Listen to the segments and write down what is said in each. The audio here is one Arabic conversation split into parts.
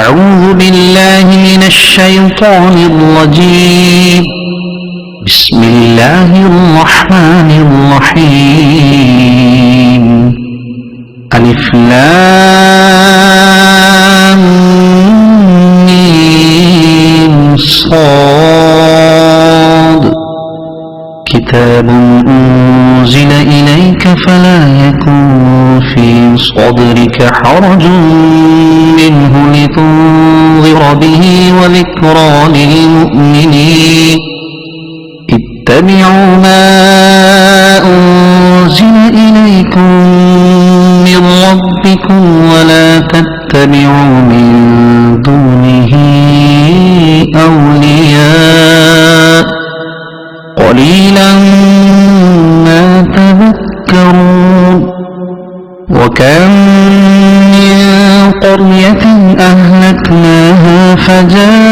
أعوذ بالله من الشيطان الرجيم. بسم الله الرحمن الرحيم. ألف لام ميم صاد. كتاب أنزل إليك فلا يكن في صدرك حرج منه لتنذر به وذكرى للمؤمنين. اتبعوا ما أنزل إليكم من ربكم ولا تتبعوا من دونه أولياء قليلا ما تذكرون. وكم من قرية أهلكناها فجاءها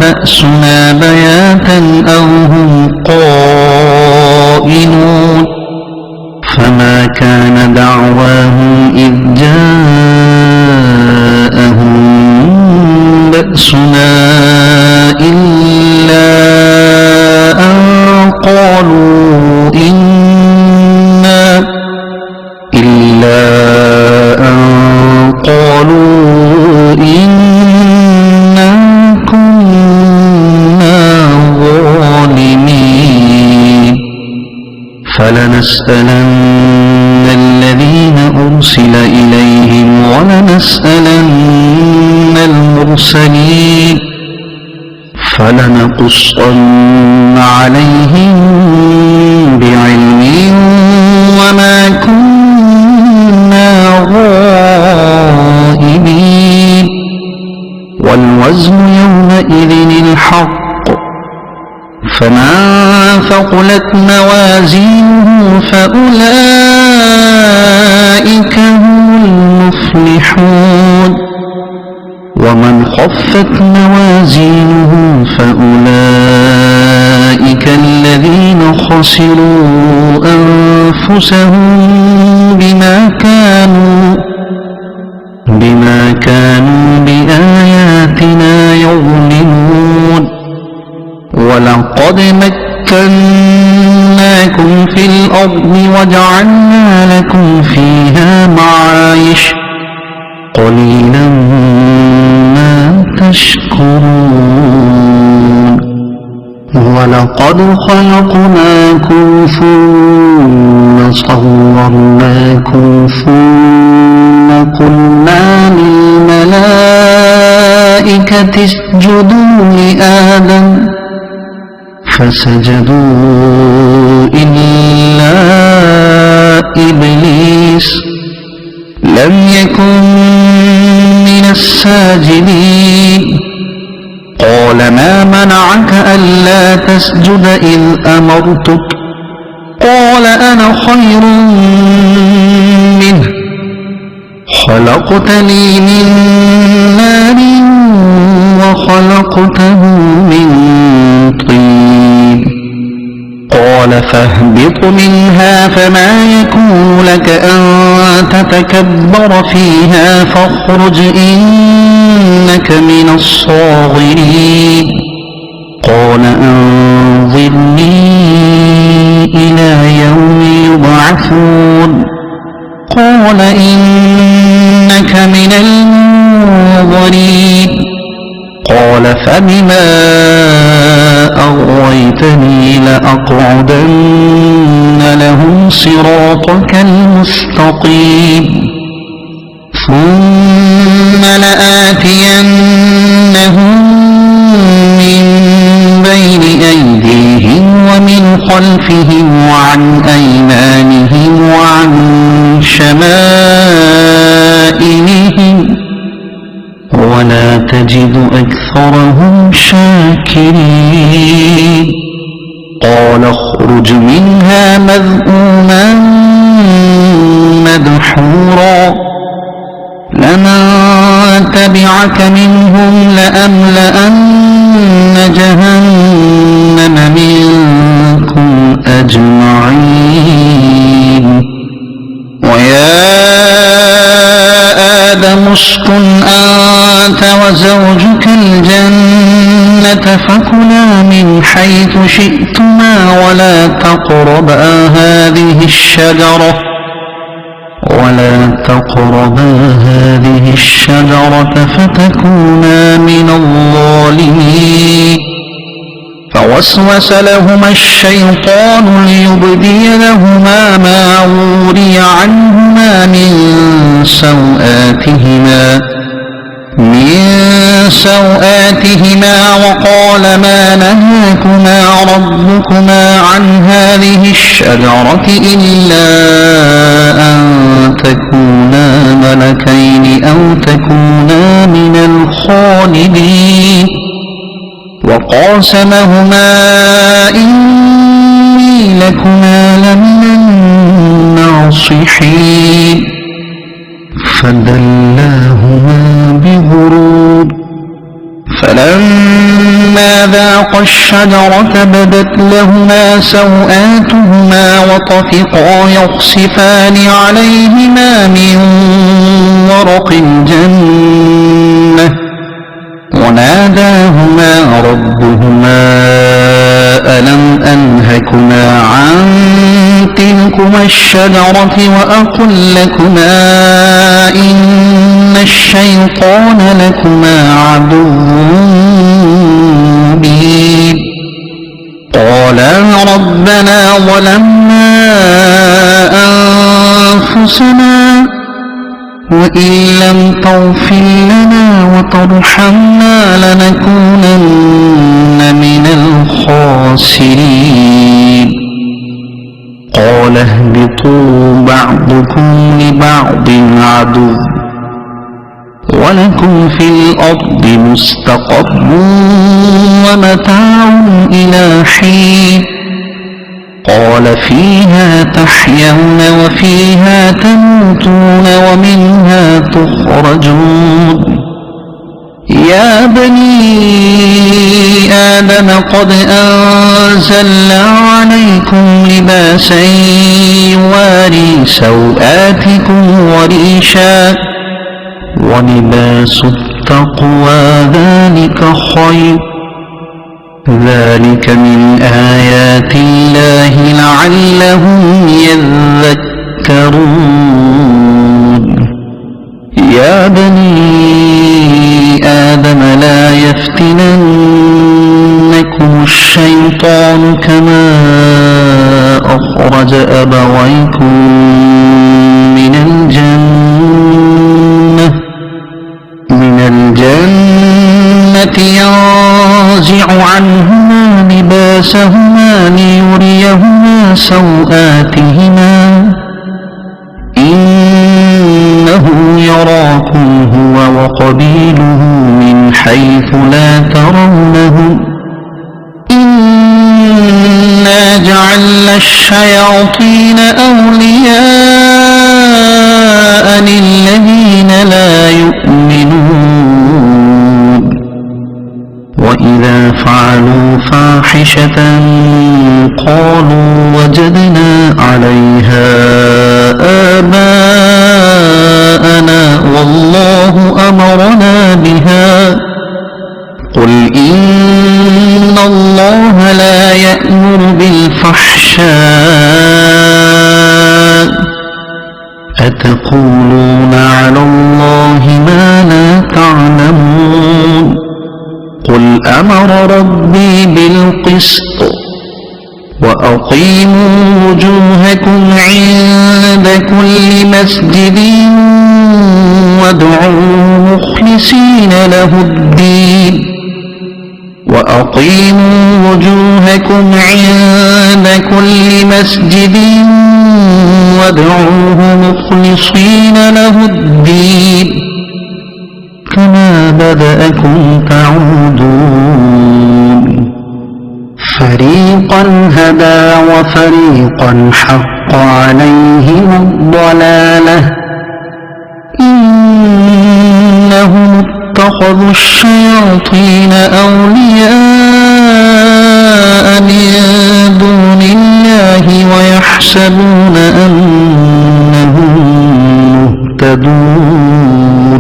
بأسنا بياتا أو هم قائلون. فما كان دعواهم إذ جاءهم بأسنا إلا أن قالوا إنا كنا ظالمين. فلنسألن الذين أرسل إليهم ولنسألن المرسلين. فلنقصن عليهم بعلم وما كنا غائبين. والوزن يومئذ الحق. فمن ثقلت موازينه فأولئك هم المفلحون. ومن خفت موازينه فأولئك الذين خسروا أنفسهم بما كانوا بآياتنا يظلمون. ولقد مكناكم في الأرض وجعلنا لكم فيها معايش قليلا ما تشكرون. ولقد خلقناكم ثم صورناكم ثم قلنا للملائكة اسجدوا لآدم فسجدوا إلا إبليس لم يكن من الساجدين. قال ما منعك ألا تسجد إذ أمرتك؟ قال أنا خير منه خلقتني من نار وخلقته من طين. قال فاهبط منها فما يكون لك أن تتكبر فيها فاخرج إنك من الصاغرين. قال أنظرني إلى يوم يبعثون. قال إنك من المنظرين. قال فبما أغويتني لأقعدن لهم صراطك المستقيم ثم لآتينهم من بين أيديهم ومن خلفهم وعن أيمانهم وعن شمائلهم ولا تجد أكثرهم شاكرين. قال اخرج منها مذءوما مدحورا لمن تبعك منهم لأملأن جهنم منكم أجمعين. ويا آدم اسكن أنت وزوجك الجنة فكلا من حيث شئتما ولا تقربا هذه الشجرة فتكونا من الظالمين فوسوس لهما الشيطان ليبدي لهما ما وري عنهما من سوآتهما وقال ما نهاكما ربكما عن هذه الشجرة إلا أن تكونا ملكين أو تكونا من الخالدين وقاسمهما إني لكما لمن الناصحين فدلاهما بغرور فلما ذاقا الشجرة بدت لهما سوآتهما وطفقا يخصفان عليهما من ورق الجنة وناداهما ربهما ألم أنهكما عن تلكما الشجرة وأقل لكما إن الشيطان لكما عدو مبين قالا ربنا ظلمنا أنفسنا وإن لم تغفر لنا وترحمنا لنكونن من الخاسرين قال اهبطوا بعضكم لبعض عدو ولكم في الأرض مستقر ومتاع إلى حين قال فيها تحيون وفيها تموتون ومنها تخرجون يا بني آدم قد أنزلنا عليكم لباسا يواري سوآتكم وريشا ولباس التقوى ذلك خير ذلك من آيات الله لعلهم يذكرون يا بني آدم لا يفتننكم الشيطان كما أخرج أبويكم من الجنة ينزع عنهما لباسهما ليريهما سوآتهما إنه يراكم هو وقبيله من حيث لا ترونهم إنا جعلنا الشياطين أولياء للذين لا يؤمنون وإذا فعلوا فاحشة قالوا وجدنا عليها آباءنا والله أمرنا بها قل إن الله لا يأمر بالفحشاء أتقولون على الله ما لا تعلمون قل أمر ربي بالقسط وأقيموا وجوهكم عند كل مسجد وادعوا مخلصين له الدين وأقيموا وجوهكم عند كل مسجد وادعوه مخلصين له الدين كما بدأكم تعودون فريقا هدى وفريقا حق عليهم الضلالة إنهم اتخذوا الشياطين أولياء من دون الله ويحسبون أنهم مهتدون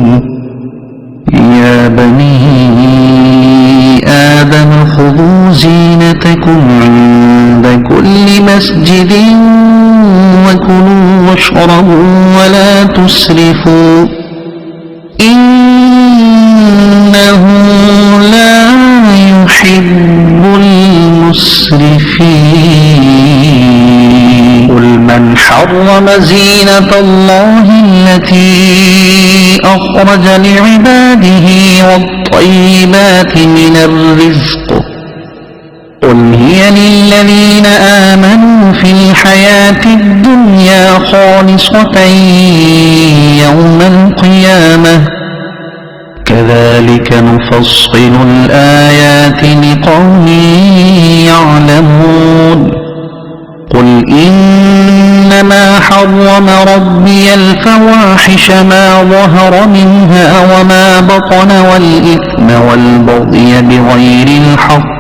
تسرفوا إنه لا يحب المسرفين قل من حرم زينة الله التي أخرج لعباده والطيبات من الرزق قل هي للذين آمنوا في الحياة الدنيا خالصة يوم القيامة كذلك نفصل الآيات لقوم يعلمون قل إنما حرم ربي الفواحش ما ظهر منها وما بطن والإثم والبغي بغير الحق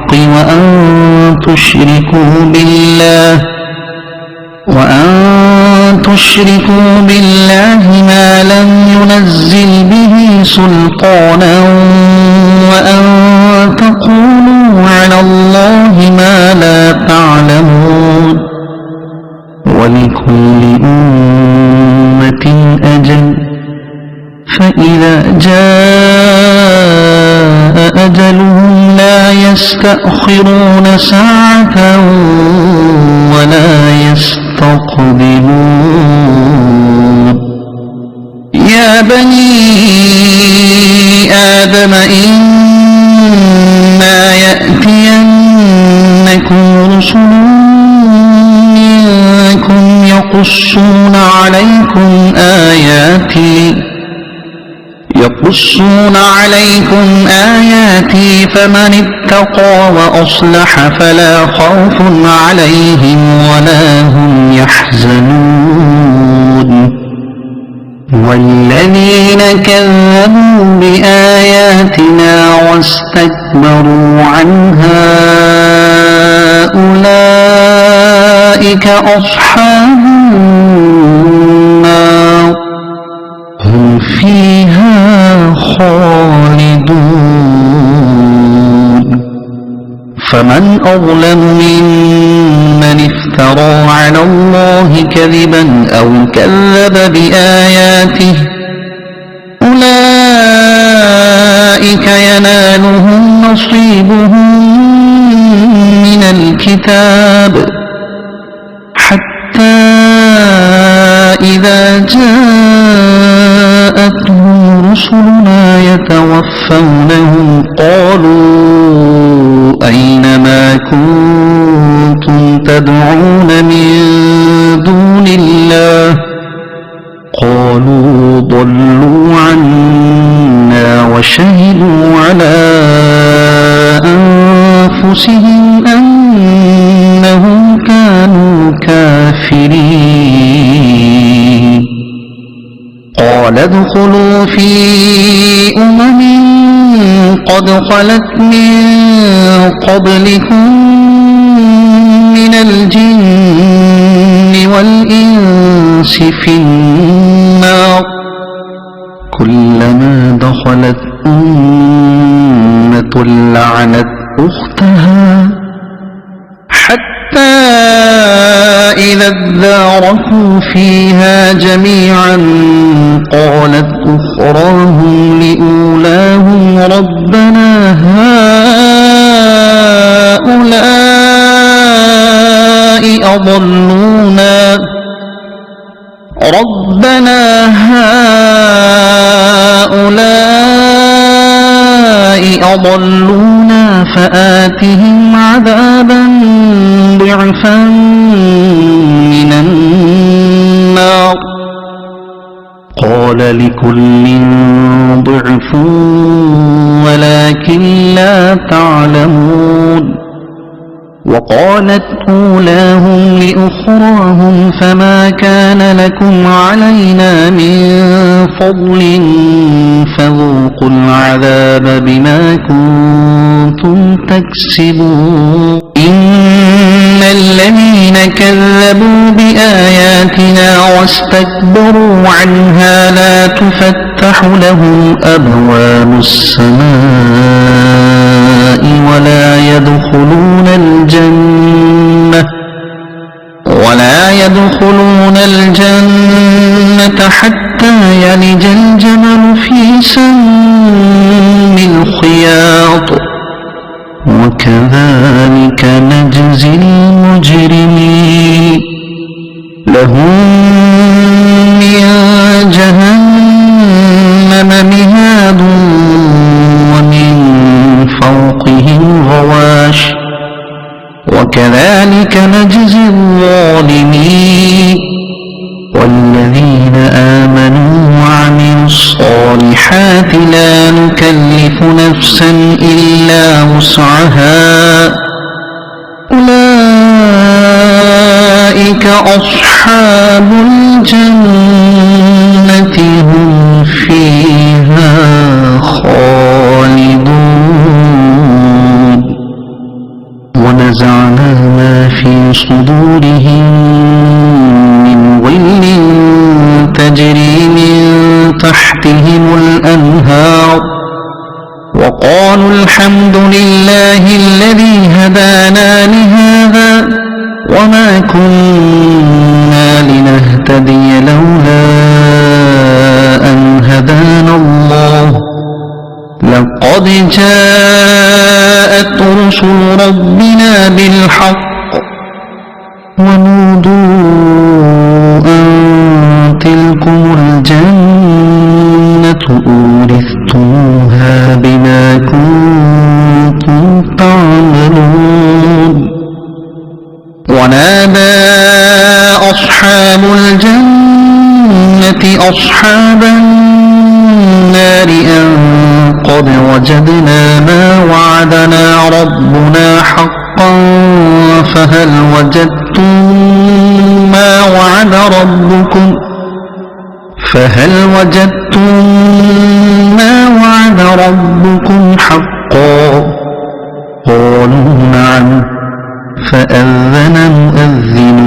وأن تشركوا بالله ما لم ينزل به سلطانا وأن تقولوا على الله ما لا تعلمون ولكل أمة أجل فإذا جاء أجلهم لا يستأخرون ساعة ولا يستقدمون يا بني آدم إما يأتينكم رسل منكم يقصون عليكم آياتي فمن اتقى وأصلح فلا خوف عليهم ولا هم يحزنون والذين كذبوا بآياتنا واستكبروا عنها أولئك أصحاب النار هم فيها خالدون فمن أظلم ممن افترى على الله كذبا أو كذب بآياته أولئك ينالهم نصيبهم من الكتاب حتى إذا جاءتهم رسلنا يتوفونهم قالوا أين ما كنتم تدعون من دون الله قالوا ضلوا عنا وشهدوا على أنفسهم أنهم كانوا كافرين قال ادخلوا في أمم قد خلت من قبلكم من الجن والإنس في النار كلما دخلت أمة لعنت أختها حتى إذا اداركوا فيها جميعا قالت أخراهم لأولاهم ربنا هؤلاء أضلونا فآتهم عذابا ضعفا من النار قال لكل ضعف ولكن لا تعلمون وقالت أولاهم لأخراهم فما كان لكم علينا من فضل فذوقوا العذاب بما كنتم تكسبون إن الذين كذبوا بآياتنا واستكبروا عنها لا تفتح لهم أبواب السماء ولا يدخلون الجنة حتى يلج الجمل في سم الخياط وكذلك نجزي المجرمين لهم من جهنم مهاد ومن فوقهم غواش وكذلك نجزي الظالمين والذين آمنوا وعملوا الصالحات لا نكلف نفسا إلا وسعها أولئك أصحاب الجنة هم فيها خالدون ونزعنا ما في صدورهم من غل تجري من تحتهم الأنهار وقالوا الحمد لله الذي هدانا لهذا وما كنا لنهتدي لولا أن هدانا الله لقد جاءت رسل ربنا بالحق ونودوا أن تلكم الجنة أورثتموها بما كنتم تعملون ونادى أصحاب الجنة أصحاب النار أن قد وجدنا ما وعدنا ربنا حقا فهل وجدتم ما وعد ربكم حقا قالوا نعم فأذن مؤذن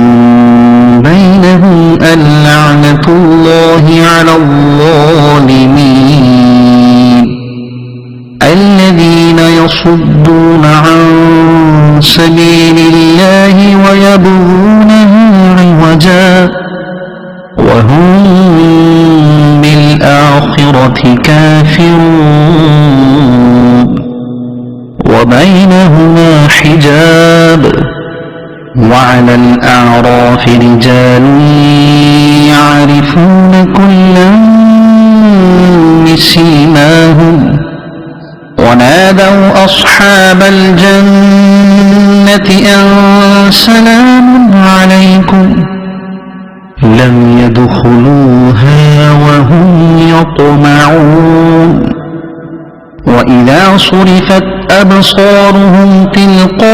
بينهم اللعنة الله على الظالمين الذين يصدون عن سبيل الله ويبغونها عوجا وهم بالآخرة كافرون وبينهما حجاب وعلى الأعراف رجال يعرفون كلا بسيماهم ونادوا أصحاب الجنة أن سلام عليكم لم يدخلوها وهم يطمعون وإذا صرفت أبصارهم تلقاء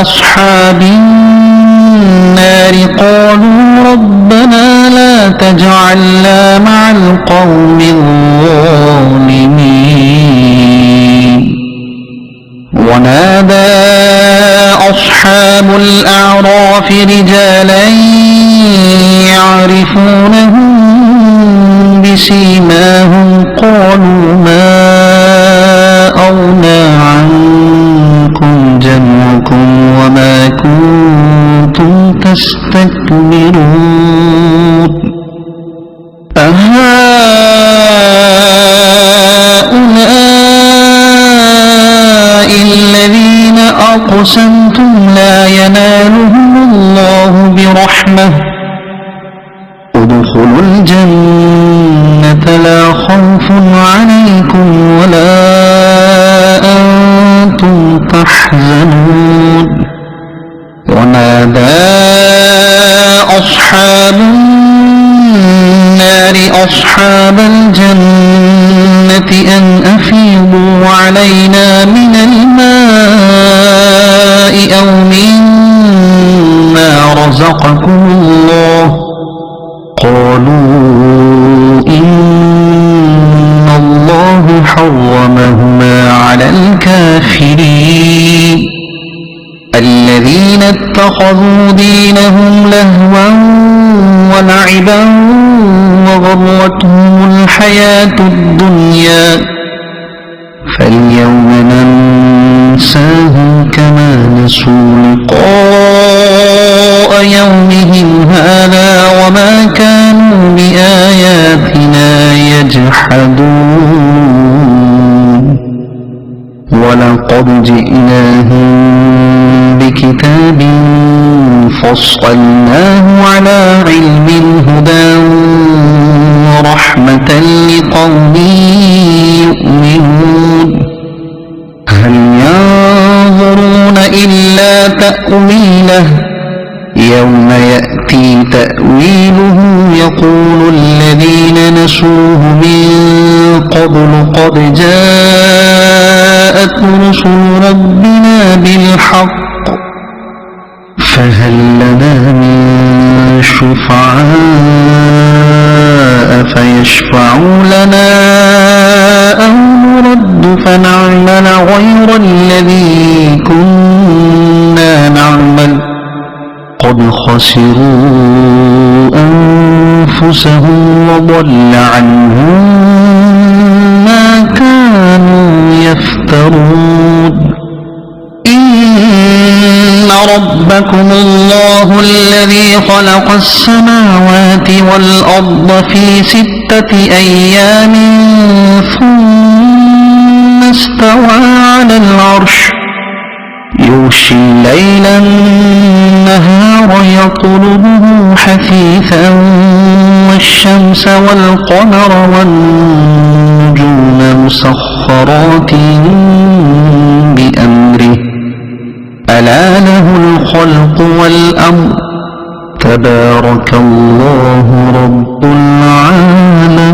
أصحاب النار قالوا ربنا لا تجعلنا مع القوم الظالمين ونادى أصحاب الأعراف رجالا يعرفونهم بسيماهم قالوا ما أغنى عنكم جمعكم وما كنتم تستكبرون أهؤلاء الذين أقسمتم لا ينالهم الله برحمة ادخلوا الجنة لا خوف عليكم ولا أنتم تحزنون ونادى أصحاب النار أصحاب الجنة أن أفيضوا علينا من الماء أو مما رزقكم الله قالوا إن الله حرمهما على الكافرين الذين اتخذوا دينهم لهوا ولعبا وغرتهم الحياة الدنيا فاليوم ننساهم كما نسوا لقاء يومهم هذا وما كانوا بآياتنا يجحدون ولقد جئناهم بكتاب فصلناه على علم هدى ورحمة لقوم يؤمنون هل ينظرون إلا تأويله يوم يأتي تأويله يقول الذين نسوه من قبل قد جاءت رسل ربنا بالحق فهل لنا من شفعاء فيشفعوا لنا أو نرد فنعمل غير الذي كنا نعمل قد خسروا أنفسهم وضل عنهم ما كانوا يفترون إن ربكم الله الذي خلق السماوات والأرض في 6 أيام ثم استوى على العرش يغشي الليل النهار يطلبه حثيثا والشمس والقمر والنجوم مسخرات بأمره ألا له الخلق والأمر تبارك الله رب العالمين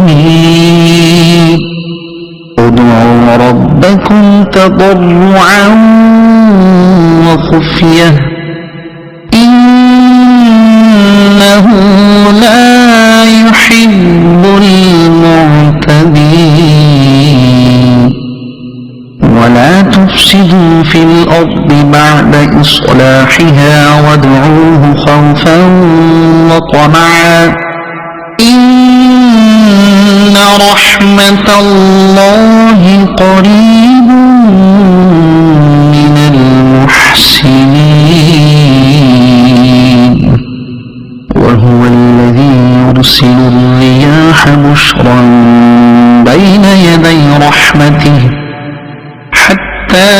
ادعوا ربكم تضرعا وخفية إنه لا يحب المعتدين ولا تفسدوا في الأرض بعد إصلاحها وادعوه خوفا وطمعا إن رحمة الله قريب من المحسنين وهو الذي يرسل الرياح بشرا بين يدي رحمته حتى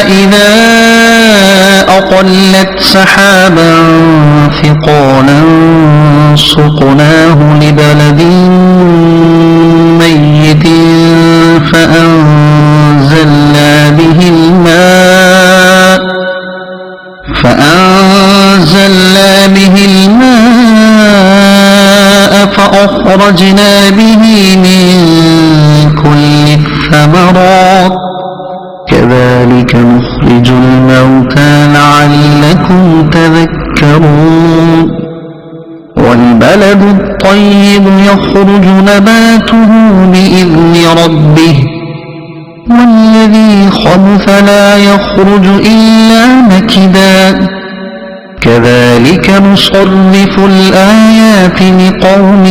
إذا أقلت سحابا ثقالا سقناه لبلد ميت فأنزلنا به الماء فأخرجنا به من كل الثمرات كذلك نخرج الموتى لعلكم تذكرون والبلد الطيب يخرج نباته بإذن ربه والذي خبث لا يخرج إلا نكدا كذلك نصرف الآيات لقوم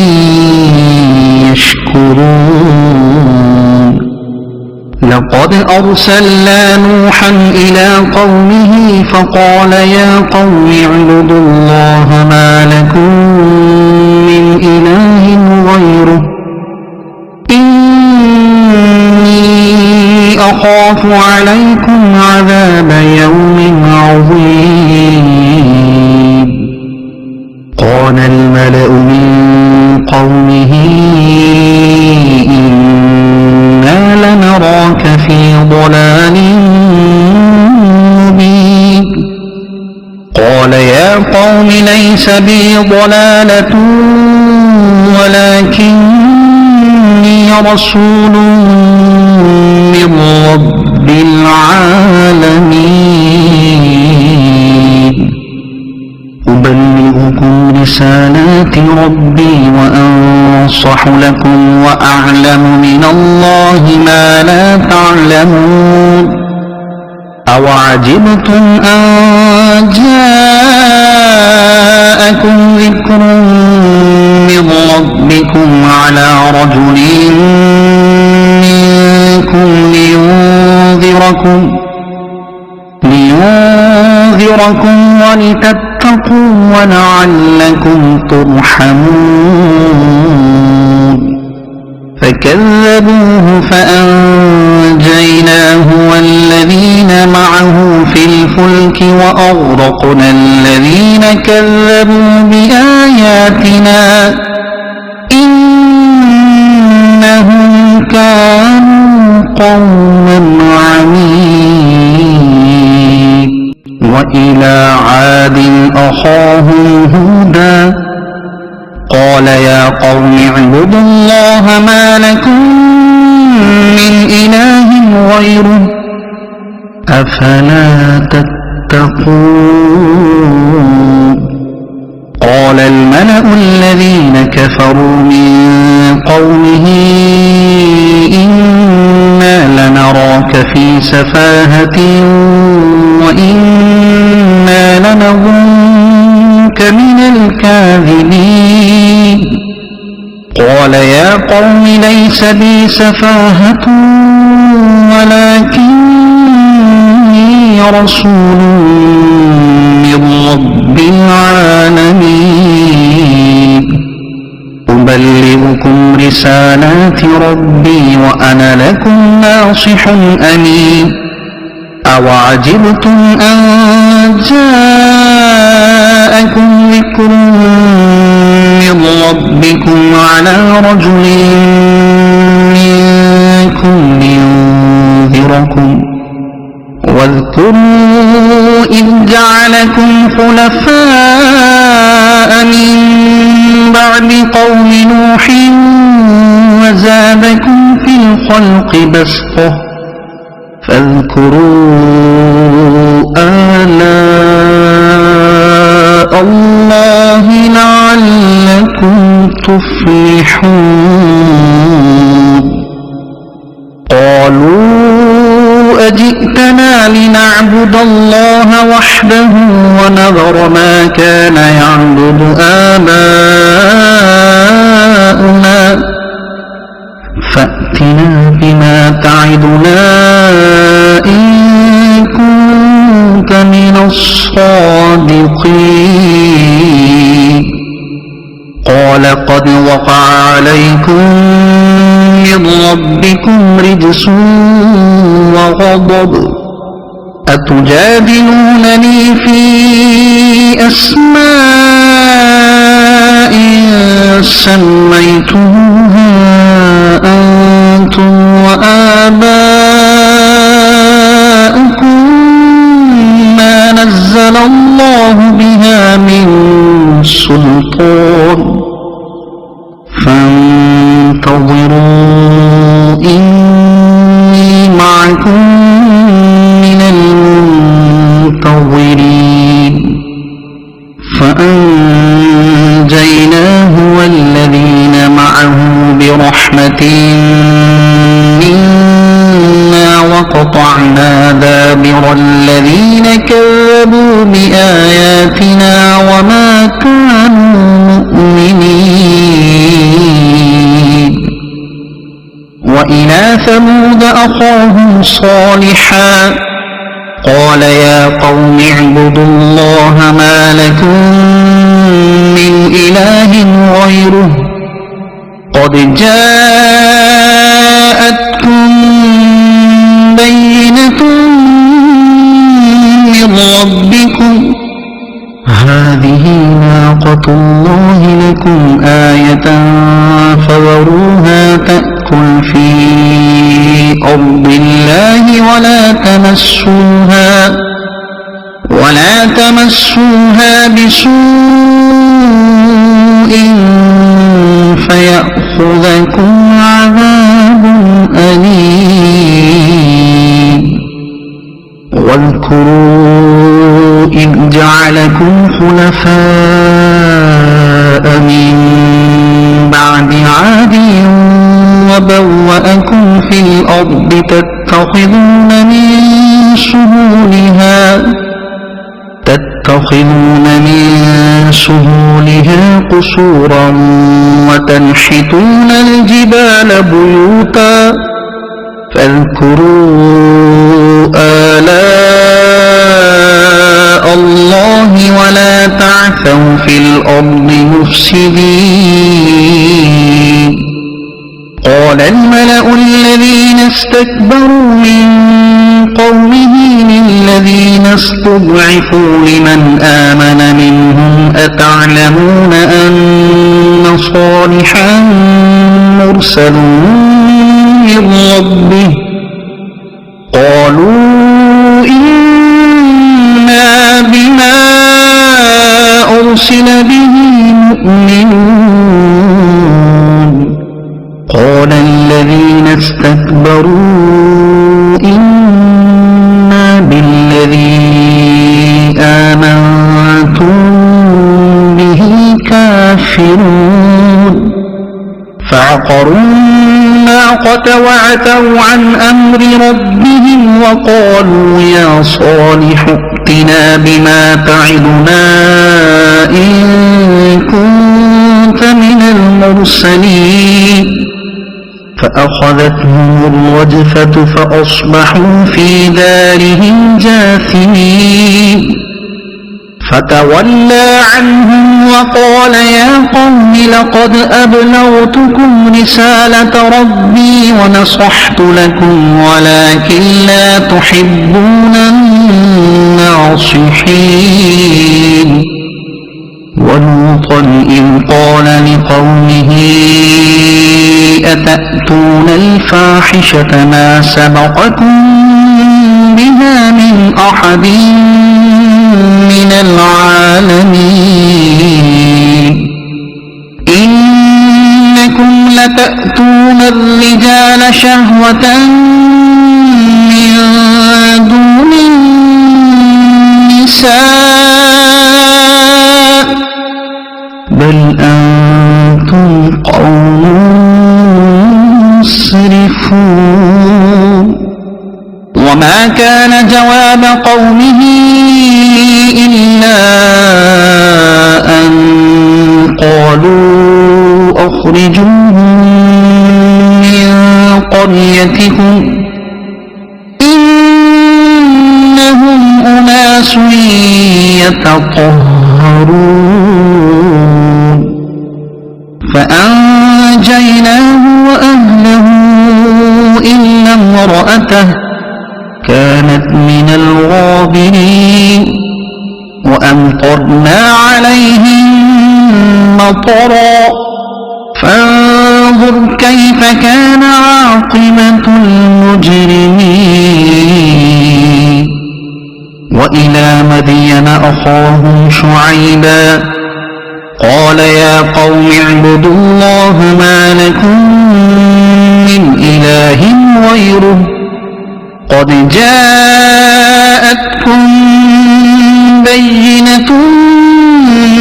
يشكرون لقد أرسلنا نوحا إلى قومه فقال يا قوم اعبدوا الله ما لكم من إله غيره إني أخاف عليكم عذاب يوم عظيم قال الملأ من قومه إنا لنراك في ضلال مبين قال يا قوم ليس بي ضلالة ولكني رسول من رب العالمين أبلغكم رسالات ربي وأنصح لكم وأعلم من الله ما لا تعلمون أوعجبتم أن جاءكم ذكر من ربكم على رجل منكم لينذركم لينذركم ولتتقوا ولعلكم ترحمون فكذبوه فأنجيناه والذين معه في الفلك وأغرقنا الذين كذبوا بآياتنا إنهم كانوا قوما عمين وإلى عاد أخاهم هودا قال يا قوم اعبدوا الله ما لكم من إله غيره أفلا تتقون قال الملأ الذين كفروا من قومه إنا لنراك في سفاهة وإنا لنظنك من الكاذبين قال يا قوم ليس بي سفاهة ولكني رسول من رب العالمين أبلغكم رسالات ربي وأنا لكم ناصح أمين أوعجبتم أن جاءكم ذكر من ربكم على رجل منكم لينذركم واذكروا إذ جعلكم خلفاء من بعد قوم نوح وزادكم في الخلق بسطة فاذكروا آلاء الله لعلكم تفلحون قالوا أجئتنا لنعبد الله وحده ونذر ما كان يعبد آباؤنا فأتنا بما تعدنا إن كنت من الصادقين قال قد وقع عليكم من ربكم رجس وغضب أتجادلونني في أسماء سميتموها أنتم وآباؤكم ما نزل الله بها من سلطان فانتظروا إني معكم من المنتظرين فأنجيناه والذين معه برحمة منا وقطعنا دابر الذين كذبوا بآياتنا وما كانوا مؤمنين وإلى ثمود أخاهم صالحا قال يا قوم اعبدوا الله ما لكم من إله غيره قد جاءتكم بينة من ربكم هذه ناقة الله لكم آية فذروها تأكل في أرض الله ولا تمسوها بسوء فيأخذكم عذاب أليم واذكروا إذ جعلكم خلفاء من بعد عاد وبوأكم في الأرض تتخذون من سهولها قصورا وتنحتون الجبال بيوتا فاذكروا آلاء المفسدين قال الملأ الذين استكبروا من قومه للذين استضعفوا لمن آمن منهم أتعلمون أن صالحا مرسل من ربه قالوا إنا بما أرسل به مؤمنون قال الذين استكبروا إنا بالذي آمنتم به كافرون فعقروا الناقة وعتوا عن أمر ربهم وقالوا يا صالح ائتنا بما تعدنا إن كنت من المرسلين فأخذتهم الرجفة فأصبحوا في دارهم جاثمين فتولى عنهم وقال يا قوم لقد أبلغتكم رسالة ربي ونصحت لكم ولكن لا تحبون الناصحين ولوطا إذ قال لقومه أتأتون الفاحشة ما سبقكم بها من أحد من العالمين إنكم لتأتون الرجال شهوة من دون النساء بل أنتم قوم مسرفون وما كان جواب قومه إلا أن قالوا أخرجوهم من قريتكم إنهم أناس يتطهرون فأنجيناه وأهله إلا امرأته كانت من الغابرين وأمطرنا عليهم مطرا فانظر كيف كان عاقبة المجرمين وإلى مدين أخاهم شعيبا قال يا قوم اعبدوا الله ما لكم من إله غيره قد جاءتكم بينة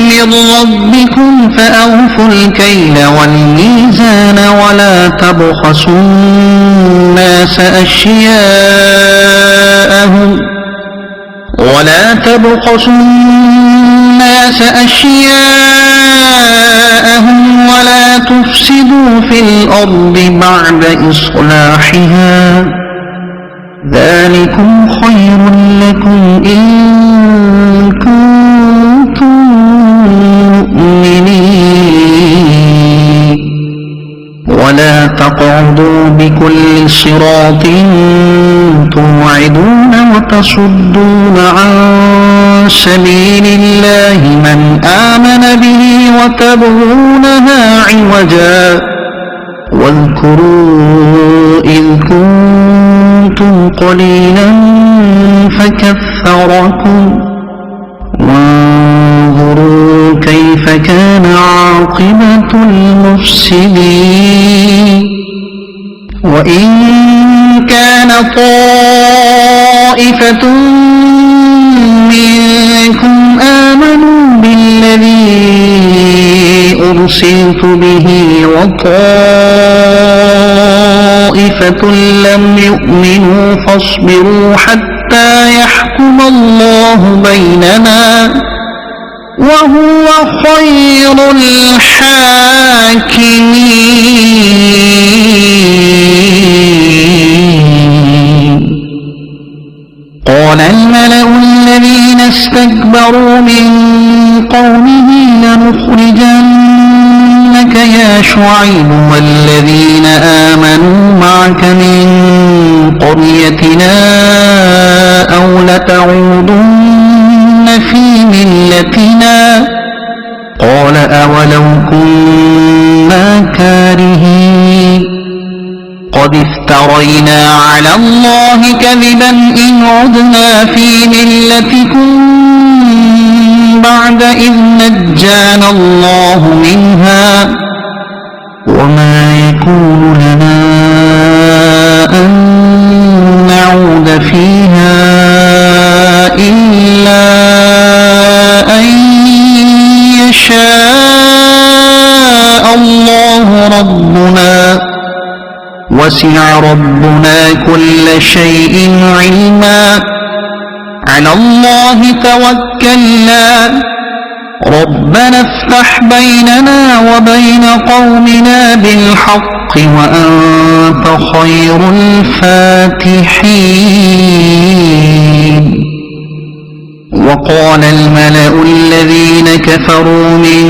من ربكم فأوفوا الكيل والميزان ولا تبخسوا الناس أشياءهم ولا تفسدوا في الأرض بعد إصلاحها ذلكم خير لكم إن كنتم مؤمنين ولا تقعدوا بكل صراط توعدون وتصدون عن سبيل الله من آمن به وتبغونها عوجا واذكروا إذ كنتم قليلا فكثركم وانظروا كيف كان عاقبة المفسدين وإن كان طائفة منكم آمنوا بالذي أرسلت به وطائفة لم يؤمنوا فاصبروا حتى يحكم الله بيننا وهو خير الحاكمين قال الملأ الذين استكبروا من قومه لنخرجن شعيب والذين آمنوا معك من قريتنا أو لتعودن في ملتنا قال أولو كنا كارهين قد افترينا على الله كذبا إن عدنا في ملتكم بعد إذ نجانا الله منها وما يكون لنا أن نعود فيها إلا أن يشاء الله ربنا وسع ربنا كل شيء علما على الله توكلنا ربنا افتح بيننا وبين قومنا بالحق وأنت خير الفاتحين وقال الملأ الذين كفروا من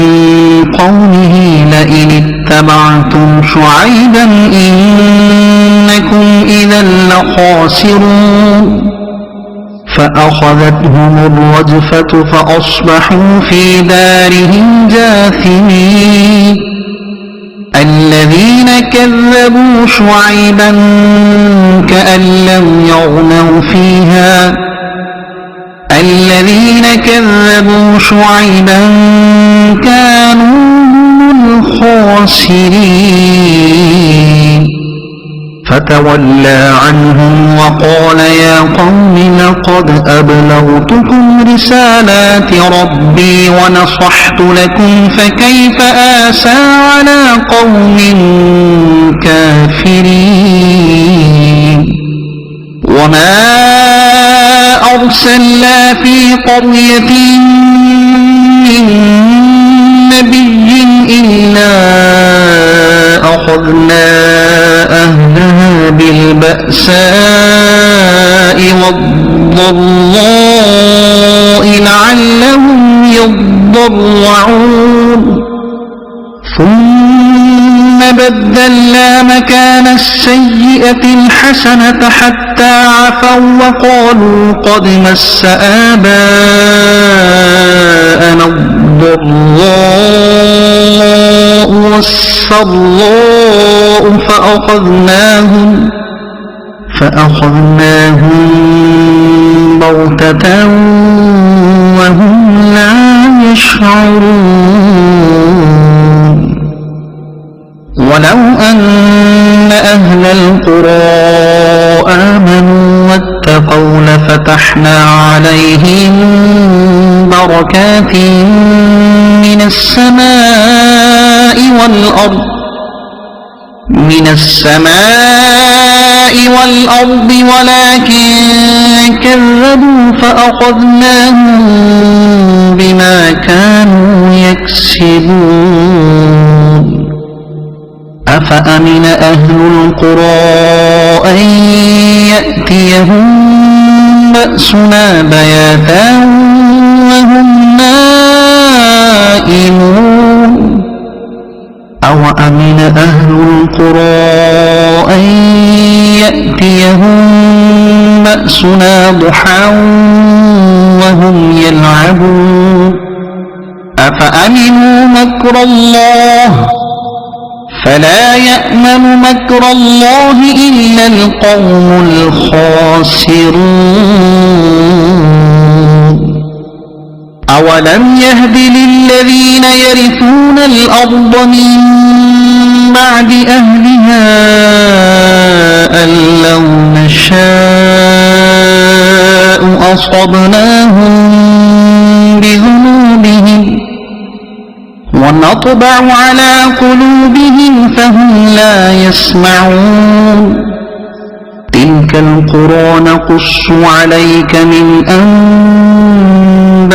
قومه لئن اتبعتم شعيبا إنكم إذا لخاسرون فأخذتهم الرجفة فأصبحوا في دارهم جاثمين الذين كذبوا شعيبا كأن لم يغنوا فيها الذين كذبوا شعيبا كانوا هم الخاسرين فتولى عنهم وقال يا قوم لقد أبلغتكم رسالات ربي ونصحت لكم فكيف آسى على قوم كافرين وما أرسلنا في قرية من نبي إلا أخذنا أهلها بالبأساء والضراء لعلهم يضرعون ثم بدلنا مكان السيئة الحسنة حتى عفوا وقالوا قد مس آباءنا الضراء والسراء فأخذناهم بغتة وهم لا يشعرون ولو أن أهل القرى آمنوا واتقوا لفتحنا عليهم بركات من السماء والأرض ولكن كذبوا فأخذناهم بما كانوا يكسبون أفأمن أهل القرى أن يأتيهم بأسنا بياتا وهم نائمون أوأمن أهل القرى أن يأتيهم بأسنا ضحى وهم يلعبون أفأمنوا مكر الله فلا يأمن مكر الله إلا القوم الخاسرون أولم يهد للذين يرثون الأرض من بعد أهلها أن لو نشاء أصبناهم بذنوبهم ونطبع على قلوبهم فهم لا يسمعون تلك القرى نقص عليك من أنبائها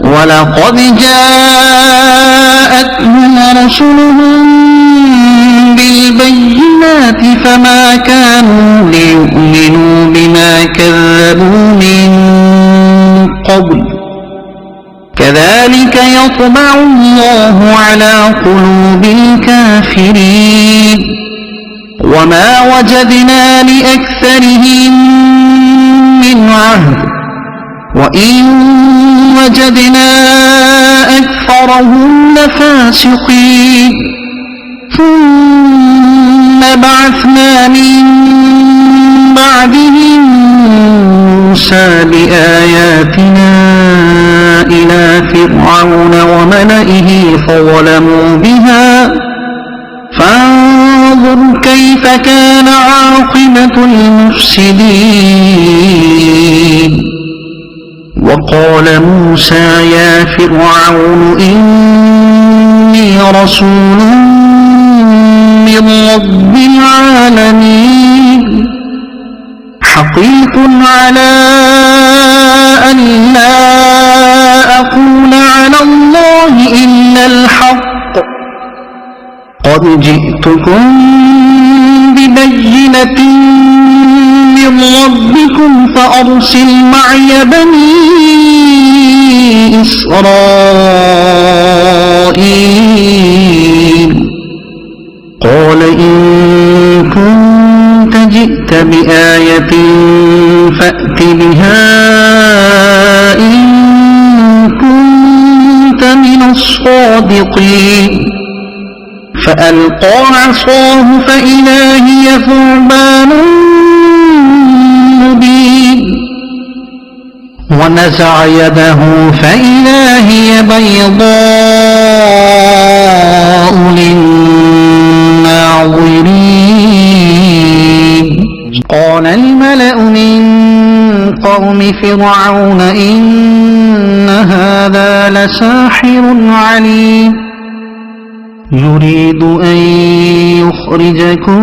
ولقد جاءتهم رسلهم بالبينات فما كانوا ليؤمنوا بما كذبوا من قبل كذلك يطبع على قلوب الكافرين وما وجدنا لأكثرهم من عهد وإن وجدنا أكثرهم لفاسقين ثم بعثنا من بعدهم موسى بآياتنا إلى فرعون وملئه فظلموا بها فانظر كيف كان عاقبة المفسدين وقال موسى يا فرعون إني رسول من رب العالمين حقيق على أن لا أقول على الله إلا الحق قد جئتكم ببينة من ربكم فأرسل معي بني إسرائيل قال إن كنت جئت بآية فأت بها إن كنت من الصادقين فألقى عصاه فإذا هي ثعبان مبين ونزع يده فإذا هي بيضاء للناظرين قال الملأ من قوم فرعون إن هذا لساحر عليم يريد أن يخرجكم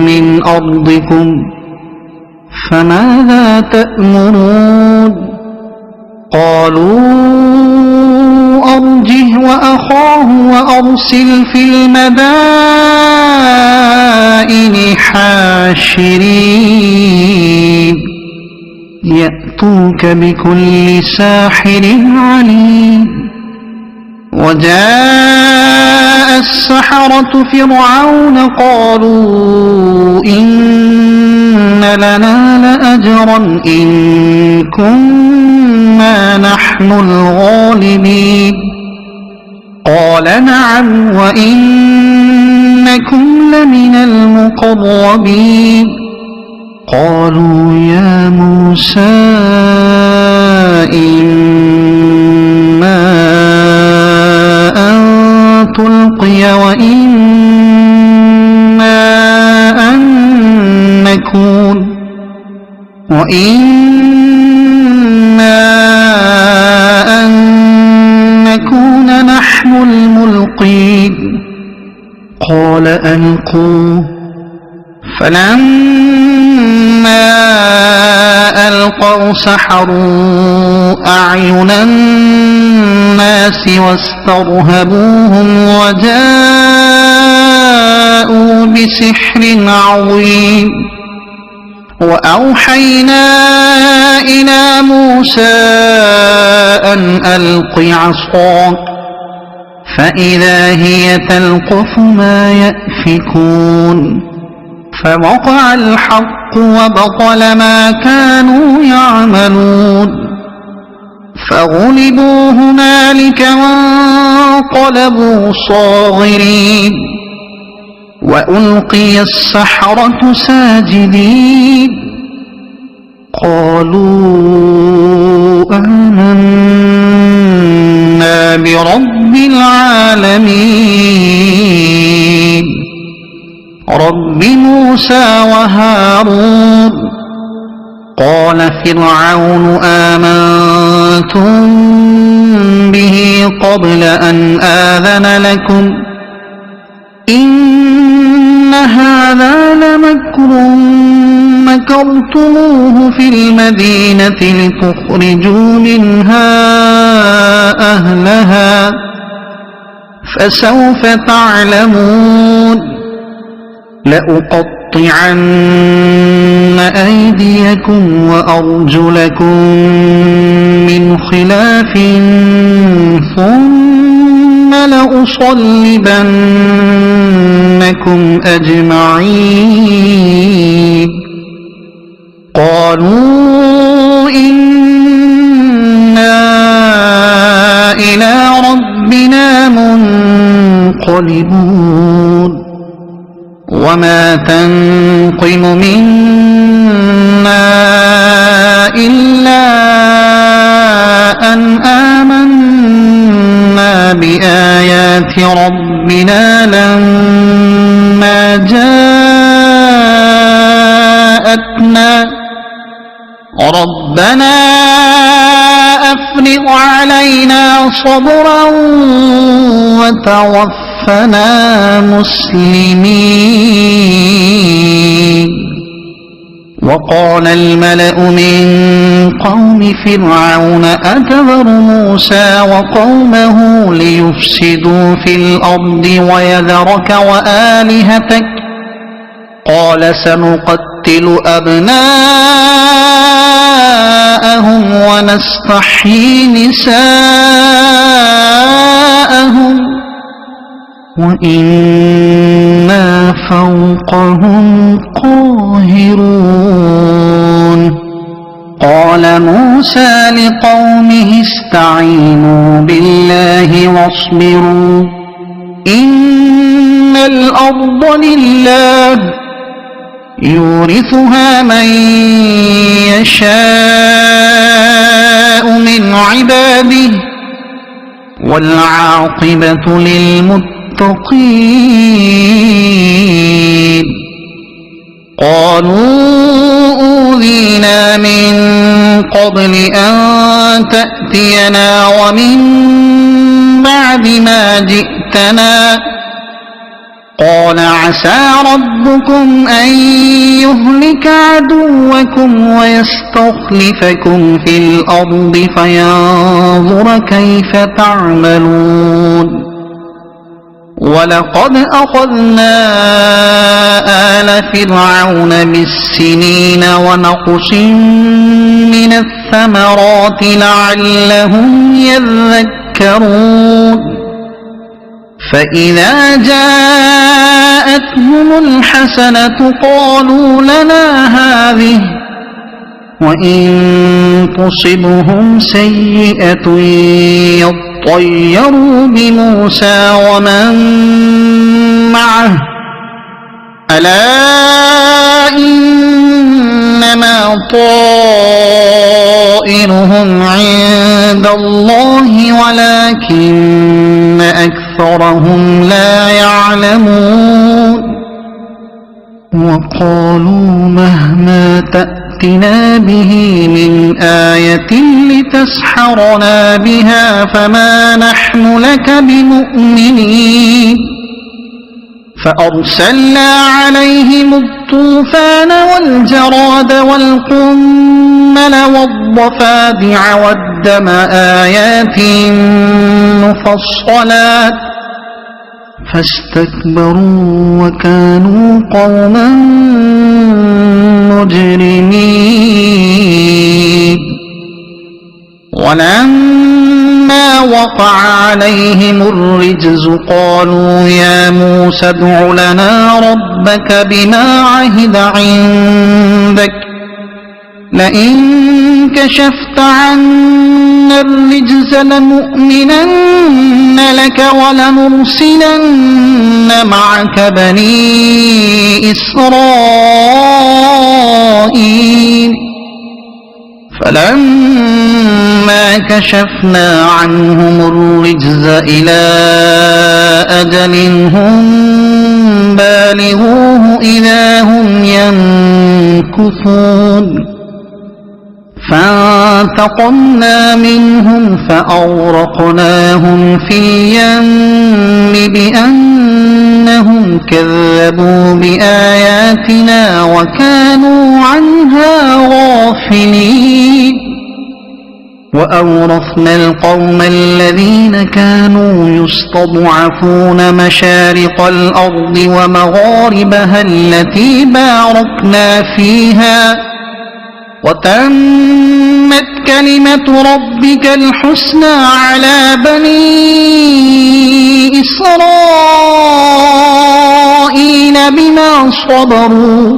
من أرضكم فماذا تأمرون قالوا أرجه وأخاه وأرسل في المدائن حاشرين يأتوك بكل ساحر عليم وجاء السحرة فرعون قالوا إن لنا لأجرا إن كنا نحن الغالبين قال نعم وإنكم لمن المقربين قالوا يا موسى إما أن تلقي وإما أن نكون نحن الملقين قال ألقوا فلما ألقوا سحروا أعين الناس واسترهبوهم وجاءوا بسحر عظيم وأوحينا إلى موسى أن ألق عصاك فإذا هي تلقف ما يأفكون فوقع الحق وبطل ما كانوا يعملون فغلبوا هنالك وانقلبوا صاغرين وألقي السحرة ساجدين قالوا آمنا برب العالمين رب موسى وهارون قال فرعون آمنتم به قبل أن آذن لكم إن هذا لمكر مكرتموه في المدينة لتخرجوا منها أهلها فسوف تعلمون لأقطعن أيديكم وأرجلكم من خلاف ثم لأصلبنكم أجمعين قالوا إنا إلى ربنا منقلبون وما تنقم منا إلا أن آمنا بآيات ربنا لما جاءتنا ربنا أفرغ علينا صبرا وتوفنا مسلمين وقال الملأ من قوم فرعون أتذر موسى وقومه ليفسدوا في الأرض ويذرك وآلهتك قال سنقتل أبناءهم ونستحيي نساءهم وإنا فوقهم قاهرون قال موسى لقومه استعينوا بالله واصبروا إن الأرض لله يورثها من يشاء من عباده والعاقبة للمتقين قالوا أوذينا من قبل أن تأتينا ومن بعد ما جئتنا قال عسى ربكم أن يهلك عدوكم ويستخلفكم في الأرض فينظر كيف تعملون ولقد أخذنا آل فرعون بالسنين ونقص من الثمرات لعلهم يذكرون فإذا جاءتهم الحسنة قالوا لنا هذه وإن تصبهم سيئة يطيروا بموسى ومن معه ألا إنما طائرهم عند الله ولكن أكثرهم لا يعلمون وقالوا مهما تأتنا به من آية لتسحرنا بها فما نحن لك بمؤمنين فأرسلنا عليهم الطوفان والجراد والقمل والضفادع والدم آيات مفصلات فاستكبروا وكانوا قوما مجرمين ولما وقع عليهم الرجز قالوا يا موسى ادع لنا ربك بما عهد عندك لئن كشفت عنا الرجز لنؤمنن لك ولنرسلن معك بني إسرائيل فلما كشفنا عنهم الرجز إلى أجل هم بالغوه إذا هم ينكثون فانتقمنا منهم فأغرقناهم في اليم بأنهم كذبوا بآياتنا وكانوا عنها غافلين وأورثنا القوم الذين كانوا يستضعفون مشارق الأرض ومغاربها التي باركنا فيها وتمت كلمة ربك الحسنى على بني إسرائيل بما صبروا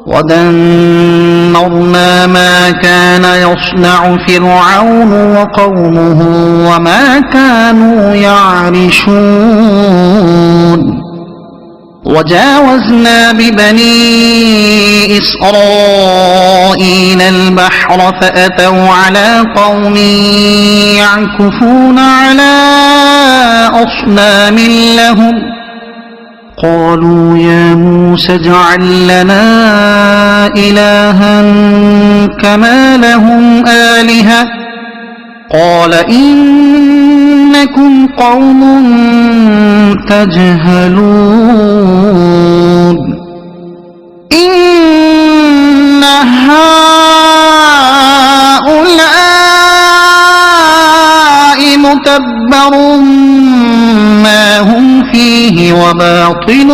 ودمرنا ما كان يصنع فرعون وقومه وما كانوا يعرشون وجاوزنا ببني إسرائيل البحر فأتوا على قوم يعكفون على أصنام لهم قالوا يا موسى اجعل لنا إلها كما لهم آلهة قال إنكم قوم تجهلون إن هؤلاء متبر ما هم فيه وباطل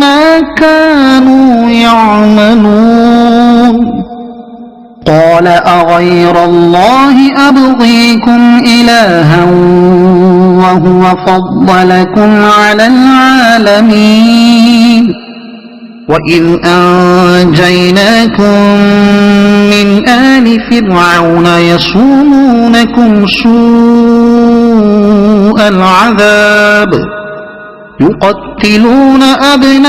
ما كانوا يعملون قال أغير الله أبغيكم إلها وهو فضلكم على العالمين وإذ أنجيناكم من آل فرعون يسومونكم سوء العذاب يقتلون أبناءكم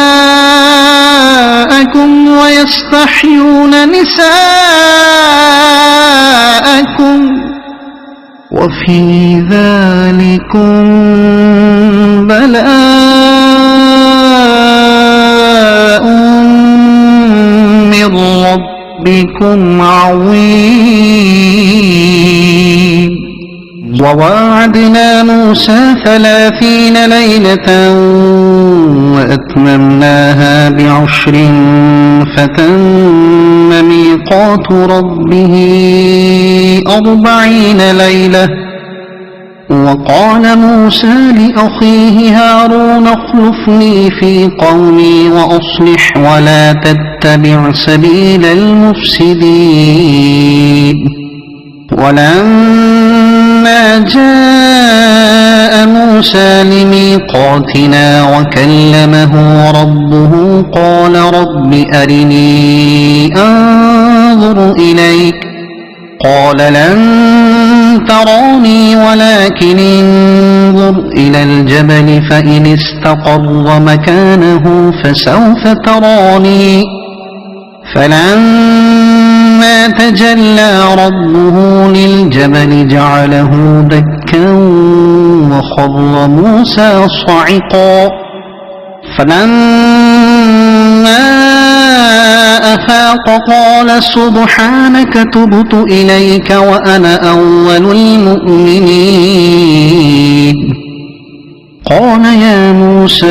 ويستحيون نساءكم وفي ذلكم بلاء من ربكم عظيم وواعدنا موسى 30 ليلة وأتممناها ب10 فتم ميقات ربه 40 ليلة وقال موسى لأخيه هارون اخلفني في قومي وأصلح ولا تتبع سبيل المفسدين ولما جاء موسى لميقاتنا وكلمه ربه قال رب أرني أنظر إليك قال لن تراني ولكن انظر إلى الجبل فإن استقر مكانه فسوف تراني فلما تجلى ربه للجبل جعله دكا وخر موسى صعقا فلما أفاق قال سبحانك تبت إليك وأنا أول المؤمنين قال يا موسى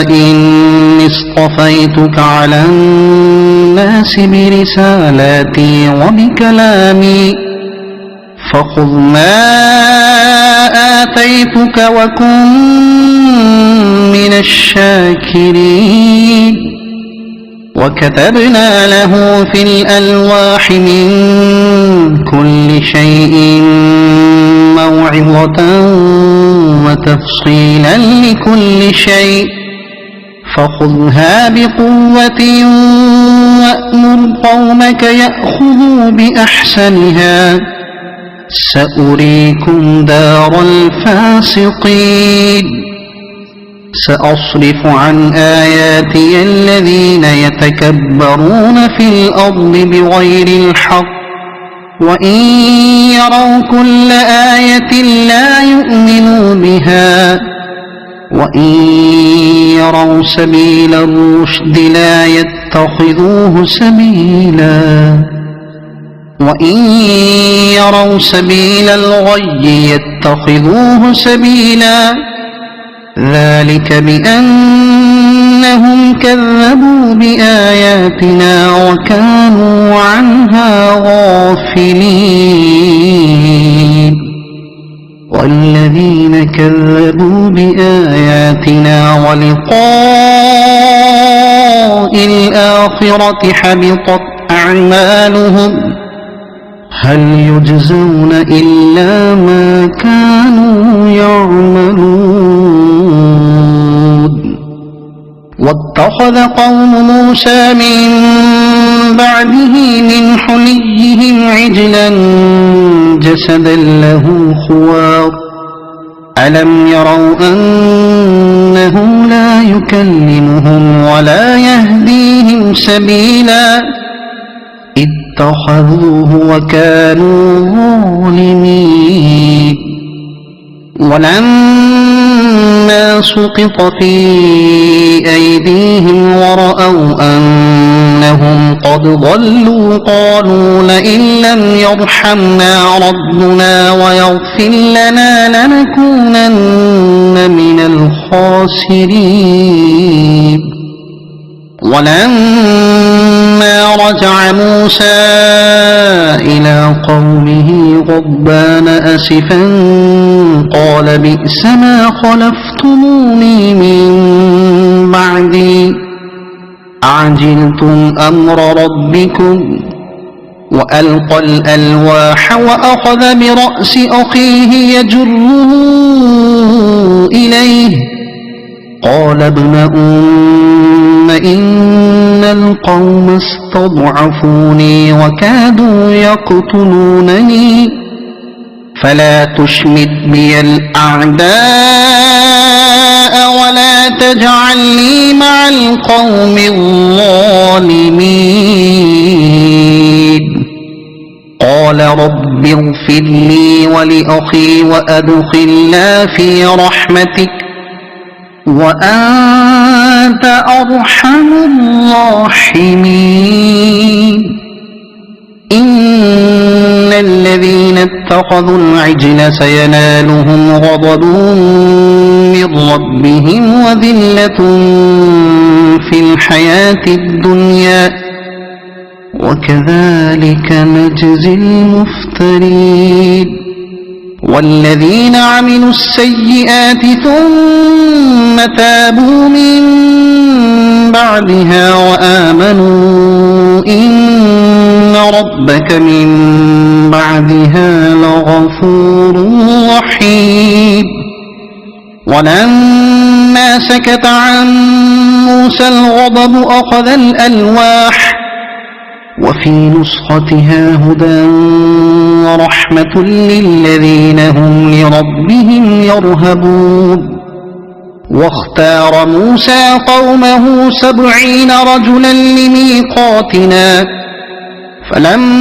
إني اصطفيتك على الناس برسالاتي وبكلامي فخذ ما آتيتك وكن من الشاكرين وكتبنا له في الألواح من كل شيء موعظة وتفصيلا لكل شيء فخذها بقوة وأمر قومك يأخذوا بأحسنها سأريكم دار الفاسقين سأصرف عن آياتي الذين يتكبرون في الأرض بغير الحق وإن يروا كل آية لا يؤمنوا بها وإن يروا سبيل الرشد لا يتخذوه سبيلا وإن يروا سبيل الغي يتخذوه سبيلا ذلك بأنهم كذبوا بآياتنا وكانوا عنها غافلين والذين كذبوا بآياتنا ولقاء الآخرة الآخرة حبطت أعمالهم هل يجزون إلا ما كانوا يعملون واتخذ قوم موسى من بعده من حليهم عجلا جسدا له خوار ألم يروا أنه لا يكلمهم ولا يهديهم سبيلا اتخذوه وكانوا ظالمين ولما سقط في أيديهم ورأوا أنهم قد ضلوا قالوا لئن لم يرحمنا ربنا ويغفر لنا لنكونن من الخاسرين ولما رجع موسى إلى قومه غضبان أسفا قال بئس ما خلفتموني من بعدي أعجلتم أمر ربكم وألقى الألواح وأخذ برأس أخيه يجره إليه قال ابن أم إن القوم استضعفوني وكادوا يقتلونني فلا تشمت بي الأعداء ولا تجعلني مع القوم الظالمين قال رب اغفر لي ولأخي وأدخلنا في رحمتك وأنت أرحم الراحمين إن الذين اتخذوا العجل سينالهم غضب من ربهم وذلة في الحياة الدنيا وكذلك نجزي المفترين والذين عملوا السيئات ثم تابوا من بعدها وآمنوا إن ربك من بعدها لغفور رحيم ولما سكت عن موسى الغضب أخذ الألواح وفي نسختها هدى ورحمة للذين هم لربهم يرهبون واختار موسى قومه 70 رجلا لميقاتنا فلما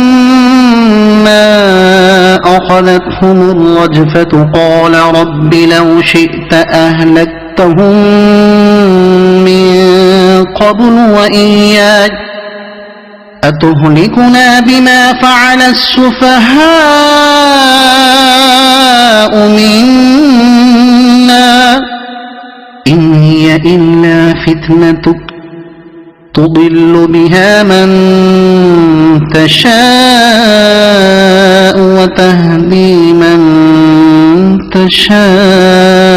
أخذتهم الرجفة قال رب لو شئت أهلكتهم من قبل وإياي أتهلكنا بما فعل السفهاء منا إن هي إلا فتنتك تضل بها من تشاء وتهدي من تشاء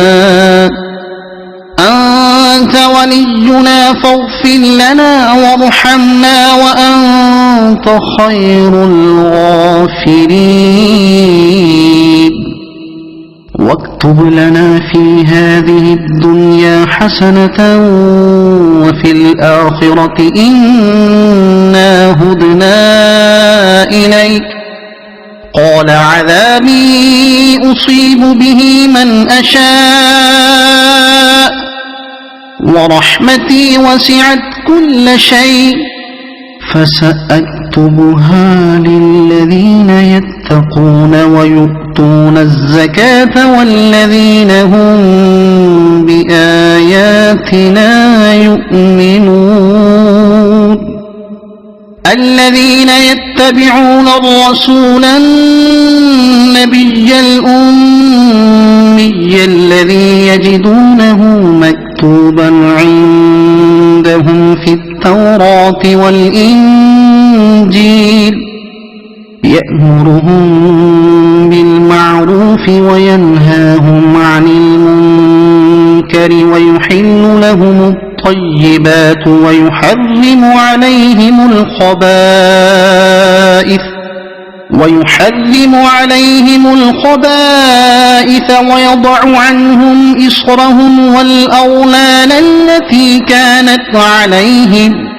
أنت ولينا فاغفر لنا وارحمنا وأنت خير الغافرين واكتب لنا في هذه الدنيا حسنة وفي الآخرة إنا هدنا إليك قال عذابي أصيب به من أشاء ورحمتي وسعت كل شيء فسأكتبها للذين يتقون ويؤتون الزكاة والذين هم بآياتنا يؤمنون الذين يتبعون الرسول النبي الأمي الذي يجدونه مكتوبا عندهم في التوراة والإنجيل يأمرهم بالمعروف وينهاهم عن المنكر ويحل لهم الطيبات ويحرم عليهم الخبائث ويضع عنهم إصرهم والأغلال التي كانت عليهم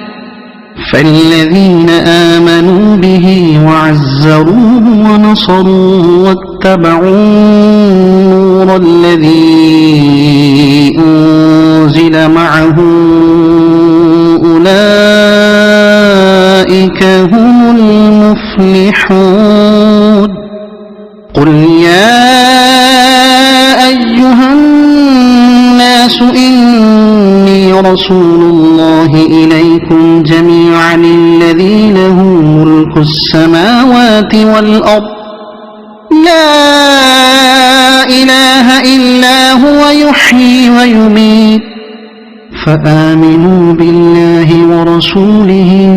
فالذين آمنوا به وعزروه ونصروه واتبعوا النور الذي أنزل معه أولئك هم المفلحون قل يا أيها الناس إني رسول الله إليكم جميعا الذي له ملك السماوات والأرض لا إله إلا هو يحيي ويميت فآمنوا بالله ورسوله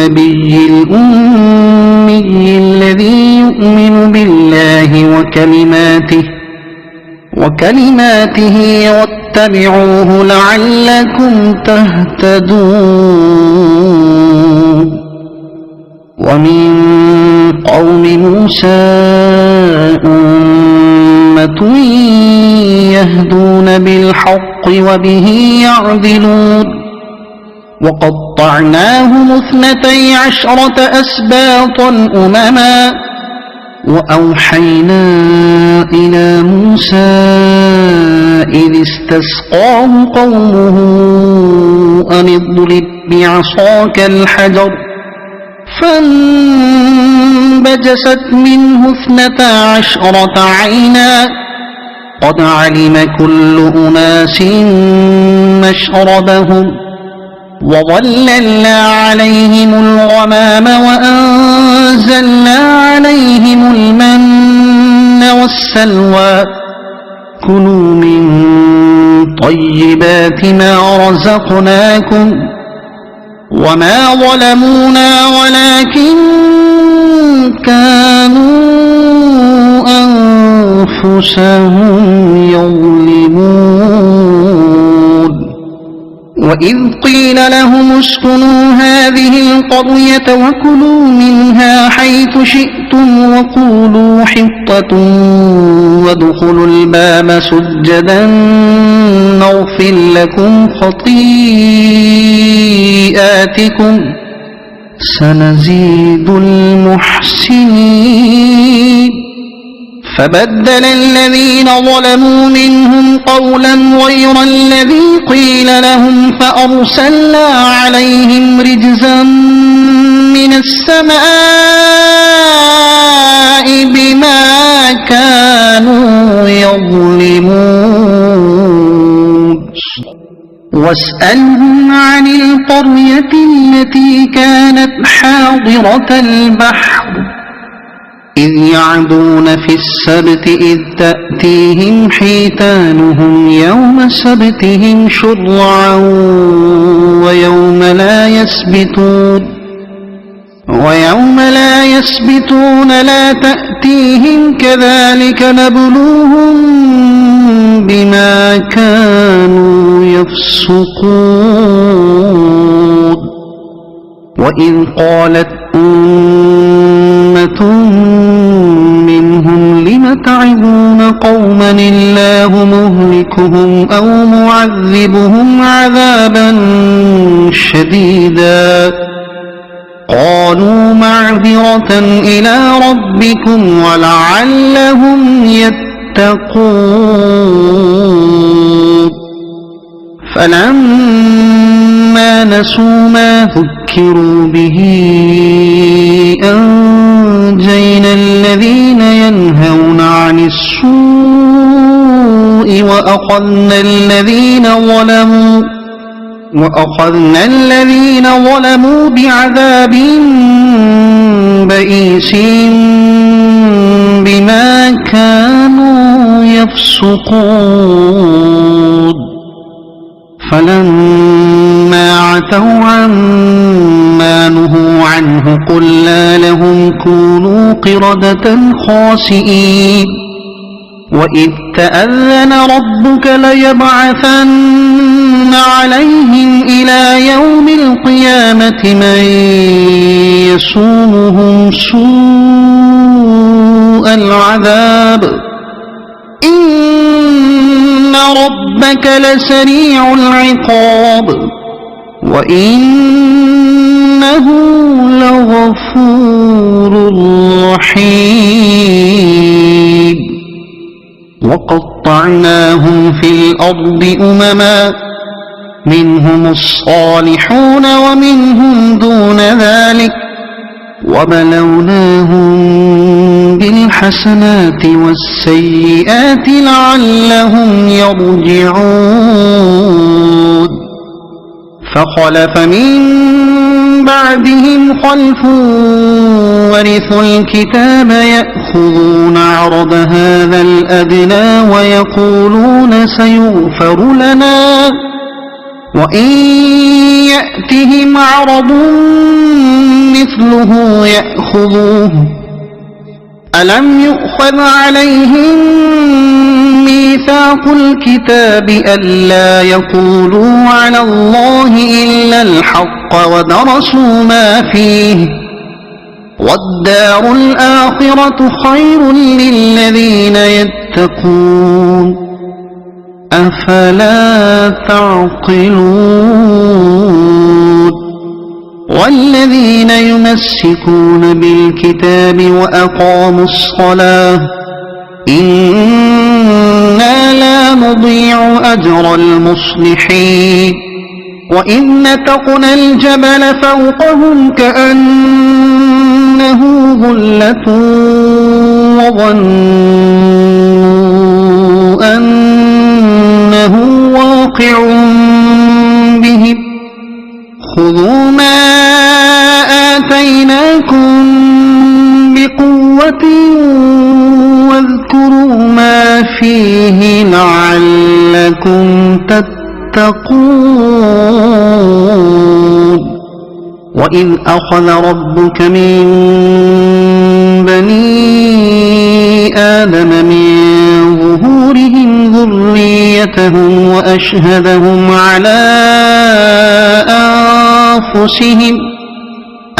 النبي الأمي الذي يؤمن بالله وكلماته واتبعوه لعلكم تهتدون ومن قوم موسى أمة يهدون بالحق وبه يعدلون وقطعناهم 12 أسباطا أمما وأوحينا إلى موسى إذ استسقاه قومه أن اضرب بعصاك الحجر فانبجست منه 12 عينا قد علم كل أناس مشربهم وظللنا عليهم الغمام وأنزلنا عليهم المن والسلوى كلوا من طيبات ما رزقناكم وما ظلمونا ولكن كانوا أنفسهم يظلمون وإذ قيل لهم اسكنوا هذه القرية وكلوا منها حيث شئتم وقولوا حطة وادخلوا الباب سجدا نغفر لكم خطيئاتكم سنزيد المحسنين فبدل الذين ظلموا منهم قولا غير الذي قيل لهم فأرسلنا عليهم رجزا من السماء بما كانوا يظلمون واسألهم عن القرية التي كانت حاضرة البحر إذ يعدون في السبت إذ تأتيهم حيتانهم يوم سبتهم شرعا ويوم لا يسبتون لا تأتيهم كذلك نبلوهم بما كانوا يفسقون وإذ قالت أمة منهم لم تعظون قوما الله مهلكهم أو معذبهم عذابا شديدا قالوا معذرة إلى ربكم ولعلهم يتقون فلما نسوا ما ذكروا به أنجينا الذين ينهون عن السوء وأخذنا الذين ظلموا بعذاب بئيس بما كانوا يفسقون فلما عتوا عما نهوا عنه قلنا لهم كونوا قردة خاسئين وإذ تأذن ربك ليبعثن عليهم إلى يوم القيامة من يسومهم سوء العذاب إن ربك لسريع العقاب وإنه لغفور رحيم وقطعناهم في الأرض أمما منهم الصالحون ومنهم دون ذلك وبلوناهم بالحسنات والسيئات لعلهم يرجعون فخلف من بعدهم خلف ورثوا الكتاب يأخذون عرض هذا الأدنى ويقولون سيغفر لنا وإن يأتهم عرض مثله يأخذوه ألم يؤخذ عليهم ميثاق الكتاب ألا يقولوا على الله إلا الحق ودرسوا ما فيه والدار الآخرة خير للذين يتقون أفلا تعقلون والذين يمسكون بالكتاب وأقاموا الصلاة إنا لا نضيع أجر المصلحين وإذ نتقنا الجبل فوقهم كأنه ظلة وظنوا أنه واقع بهم خذوا ما آتيناكم بقوة واذكروا ما فيه لعلكم تتقون وإذ أخذ ربك من بني آدم من ظهورهم ذريتهم وأشهدهم على أنفسهم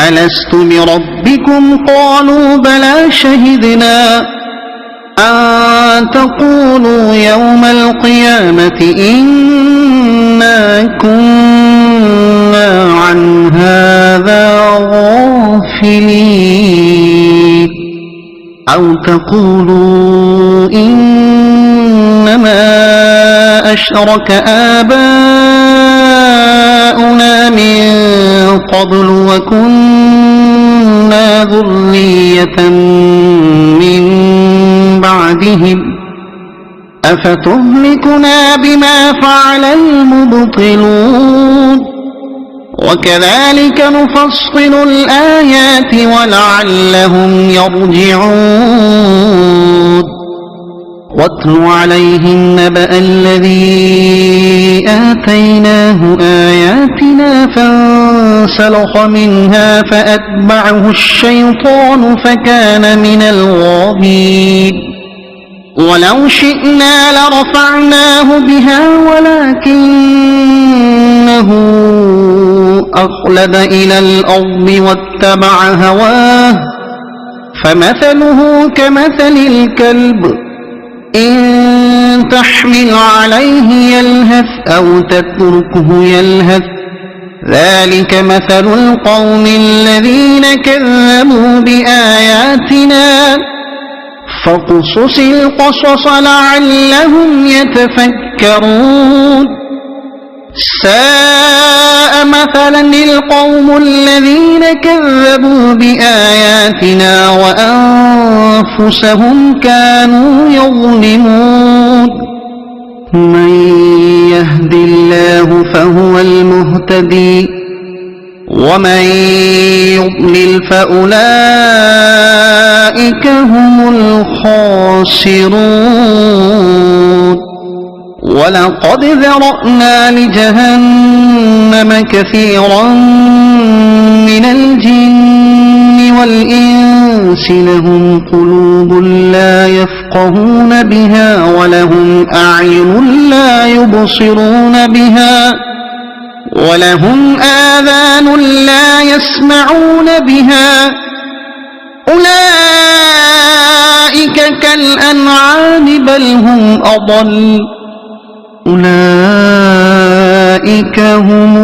ألست بربكم قالوا بلى شهدنا أن تقولوا يوم القيامة إنا كنا عن هذا غافلين أو تقولوا إنما أشرك آباؤنا من قبل وكنا ذرية من بعدهم أفتهلكنا بما فعل المبطلون وكذلك نفصل الآيات ولعلهم يرجعون واتل عليهم نبأ الذي آتيناه آياتنا فانسلخ منها فأتبعه الشيطان فكان من الغاوين ولو شئنا لرفعناه بها ولكنه أخلد إلى الأرض واتبع هواه فمثله كمثل الكلب إن تحمل عليه يلهث أو تتركه يلهث ذلك مثل القوم الذين كذبوا بآياتنا فاقصص القصص لعلهم يتفكرون ساء مثلا القوم الذين كذبوا بآياتنا وأنفسهم كانوا يظلمون من يهد الله فهو المهتدي ومن يضلل فأولئك هم الخاسرون ولقد ذرأنا لجهنم كثيرا من الجن والإنس لهم قلوب لا يفقهون يفقهون بها ولهم أعين لا يبصرون بها ولهم آذان لا يسمعون بها أولئك كالأنعام بل هم أضل أولئك هم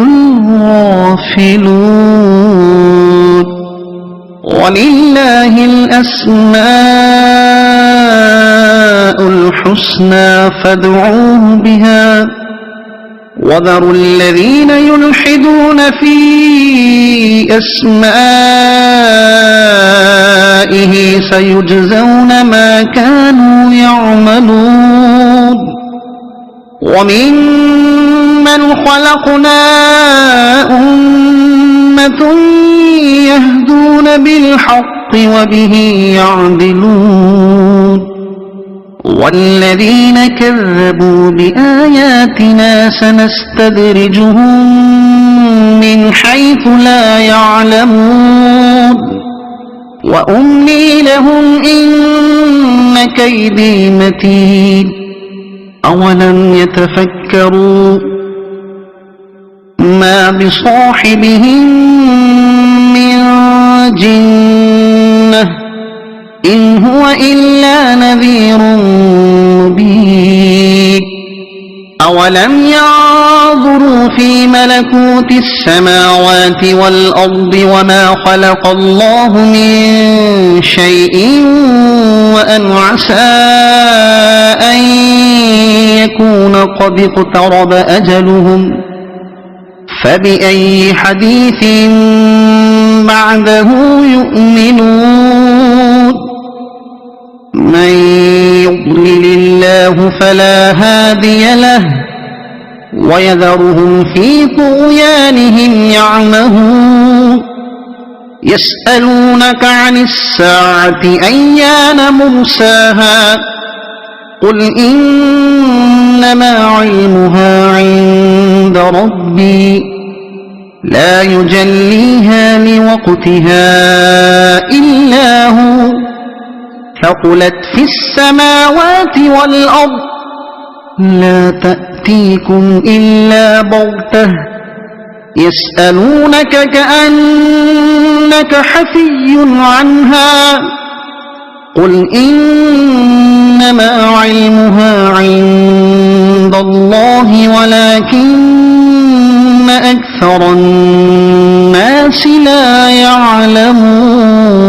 الغافلون ولله الأسماء الحسنى فادعوه بها وذروا الذين يلحدون في أسمائه سيجزون ما كانوا يعملون وممن خلقنا أمة يهدون بالحق وبه يعدلون والذين كذبوا بآياتنا سنستدرجهم من حيث لا يعلمون وأملي لهم إن كيدي متين أولم يتفكروا ما بصاحبهم من جنة إن هو إلا نذير مبين أولم ينظروا في ملكوت السماوات والأرض وما خلق الله من شيء وأن عسى أن يكون قد اقترب أجلهم فبأي حديث بعده يؤمنون من يضلل الله فلا هادي له ويذرهم في طغيانهم يعمهون يسألونك عن الساعة أيان مرساها قل إنما علمها عند ربي لا يجليها لوقتها إلا هو ثقلت في السماوات والأرض لا تأتيكم إلا بغتة يسألونك كأنك حفي عنها قل إنما علمها عند الله ولكن أكثر الناس لا يعلمون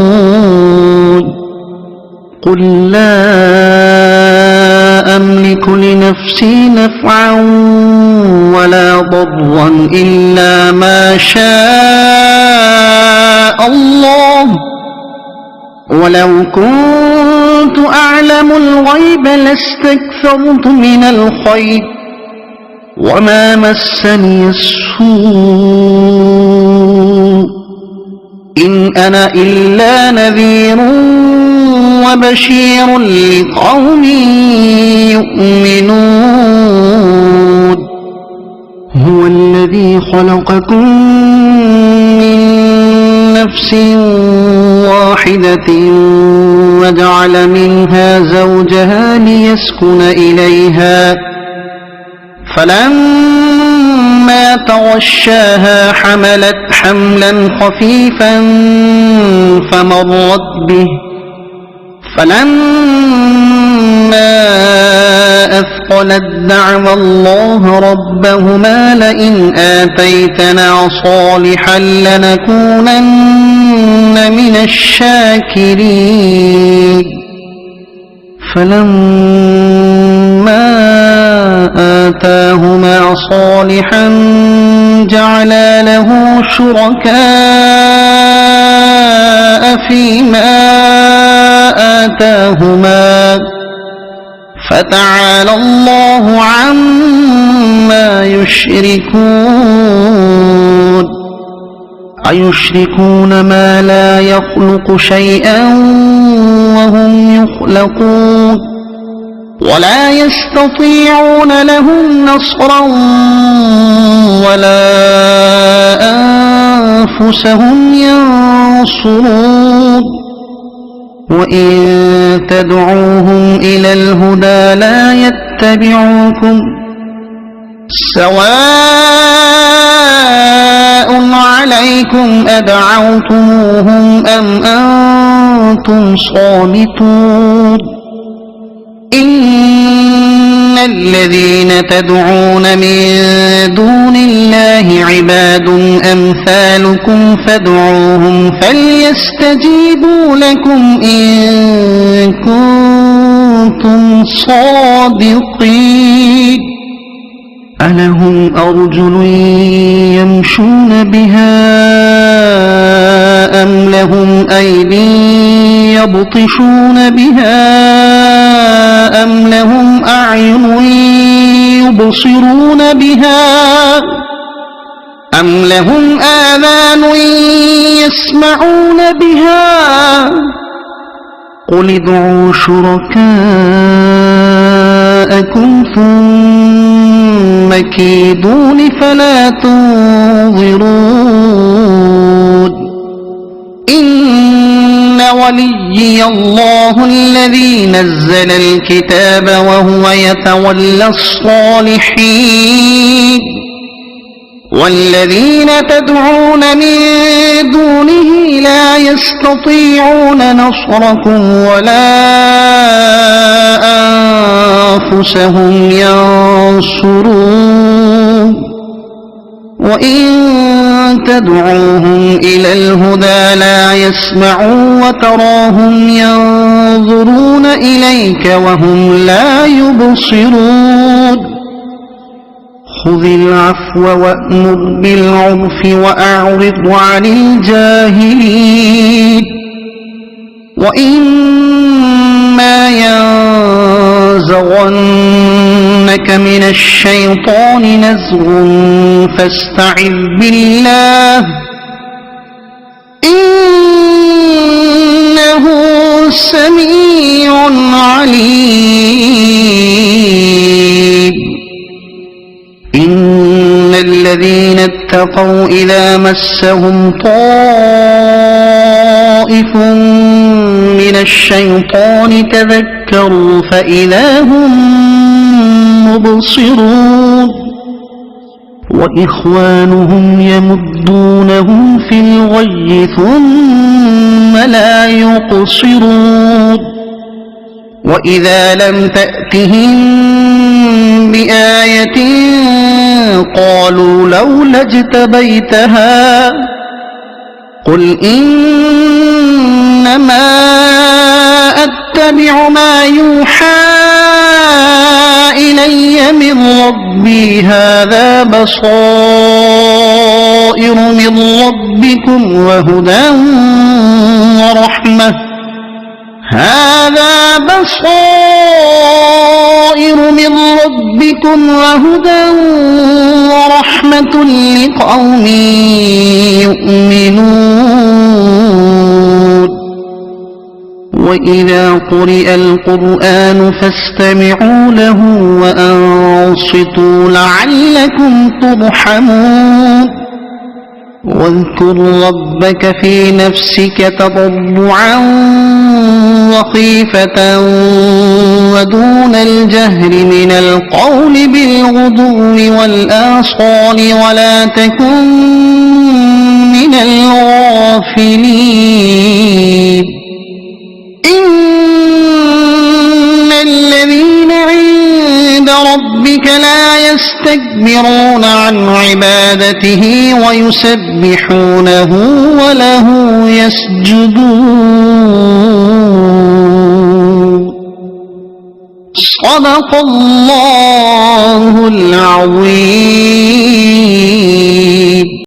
قل لا أملك لنفسي نفعا ولا ضرا إلا ما شاء الله ولو كنت أعلم الغيب لاستكثرت من الخير وما مسني السوء إن أنا إلا نذير وبشير لقوم يؤمنون هو الذي خلقكم من نفس واحدة وجعل منها زوجها ليسكن إليها فلما تغشاها حملت حملا خفيفا فمرت به فلما أثقلت دعوا الله ربهما لئن آتيتنا صالحا لنكونن من الشاكرين فلما آتاهما صالحا جعلا له شركاء فيما آتاهما فتعالى الله عما يشركون أيشركون ما لا يخلق شيئا وهم يخلقون ولا يستطيعون لهم نصرا ولا أنفسهم ينصرون وإن تدعوهم إلى الهدى لا يتبعوكم سواء عليكم أدعوتموهم أم أنتم صامتون إن الذين تدعون من دون الله عباد أمثالكم فادعوهم فليستجيبوا لكم إن كنتم صادقين ألهم أرجل يمشون بها أم لهم أيدي يبطشون بها أم لهم أعين يبصرون بها أم لهم آذان يسمعون بها قل ادعوا شركاءكم ثم كيدون فلا تنظرون إن وليي الله الذي نزل الكتاب وهو يتولى الصالحين والذين تدعون من دونه لا يستطيعون نصركم ولا أنفسهم ينصرون وإن تدعوهم إلى الهدى لا يسمعوا وتراهم ينظرون إليك وهم لا يبصرون خذ العفو وأمر بالعرف وأعرض عن الجاهلين وإما ينزغنك من الشيطان نزغ فاستعذ بالله إنه سميع عليم إن الذين اتقوا إذا مسهم طائف من الشيطان تذكروا فإذا هم مبصرون وإخوانهم يمدونهم في الغي ثم لا يقصرون وإذا لم تأتهم بآية قالوا لولا اجتبيتها قل إنما أتبع ما يوحى إلي من ربي هذا بصائر من ربكم وهدى ورحمة هذا بصائر من ربكم وهدى ورحمة لقوم يؤمنون وإذا قرئ القرآن فاستمعوا له وأنصتوا لعلكم ترحمون واذكر ربك في نفسك تضرعا وخيفة ودون الجهر من القول بالغدو والآصال ولا تكن من الغافلين إن الذين عند ربك لا يستكبرون عن عبادته ويسبحونه وله يسجدون صدق الله العظيم.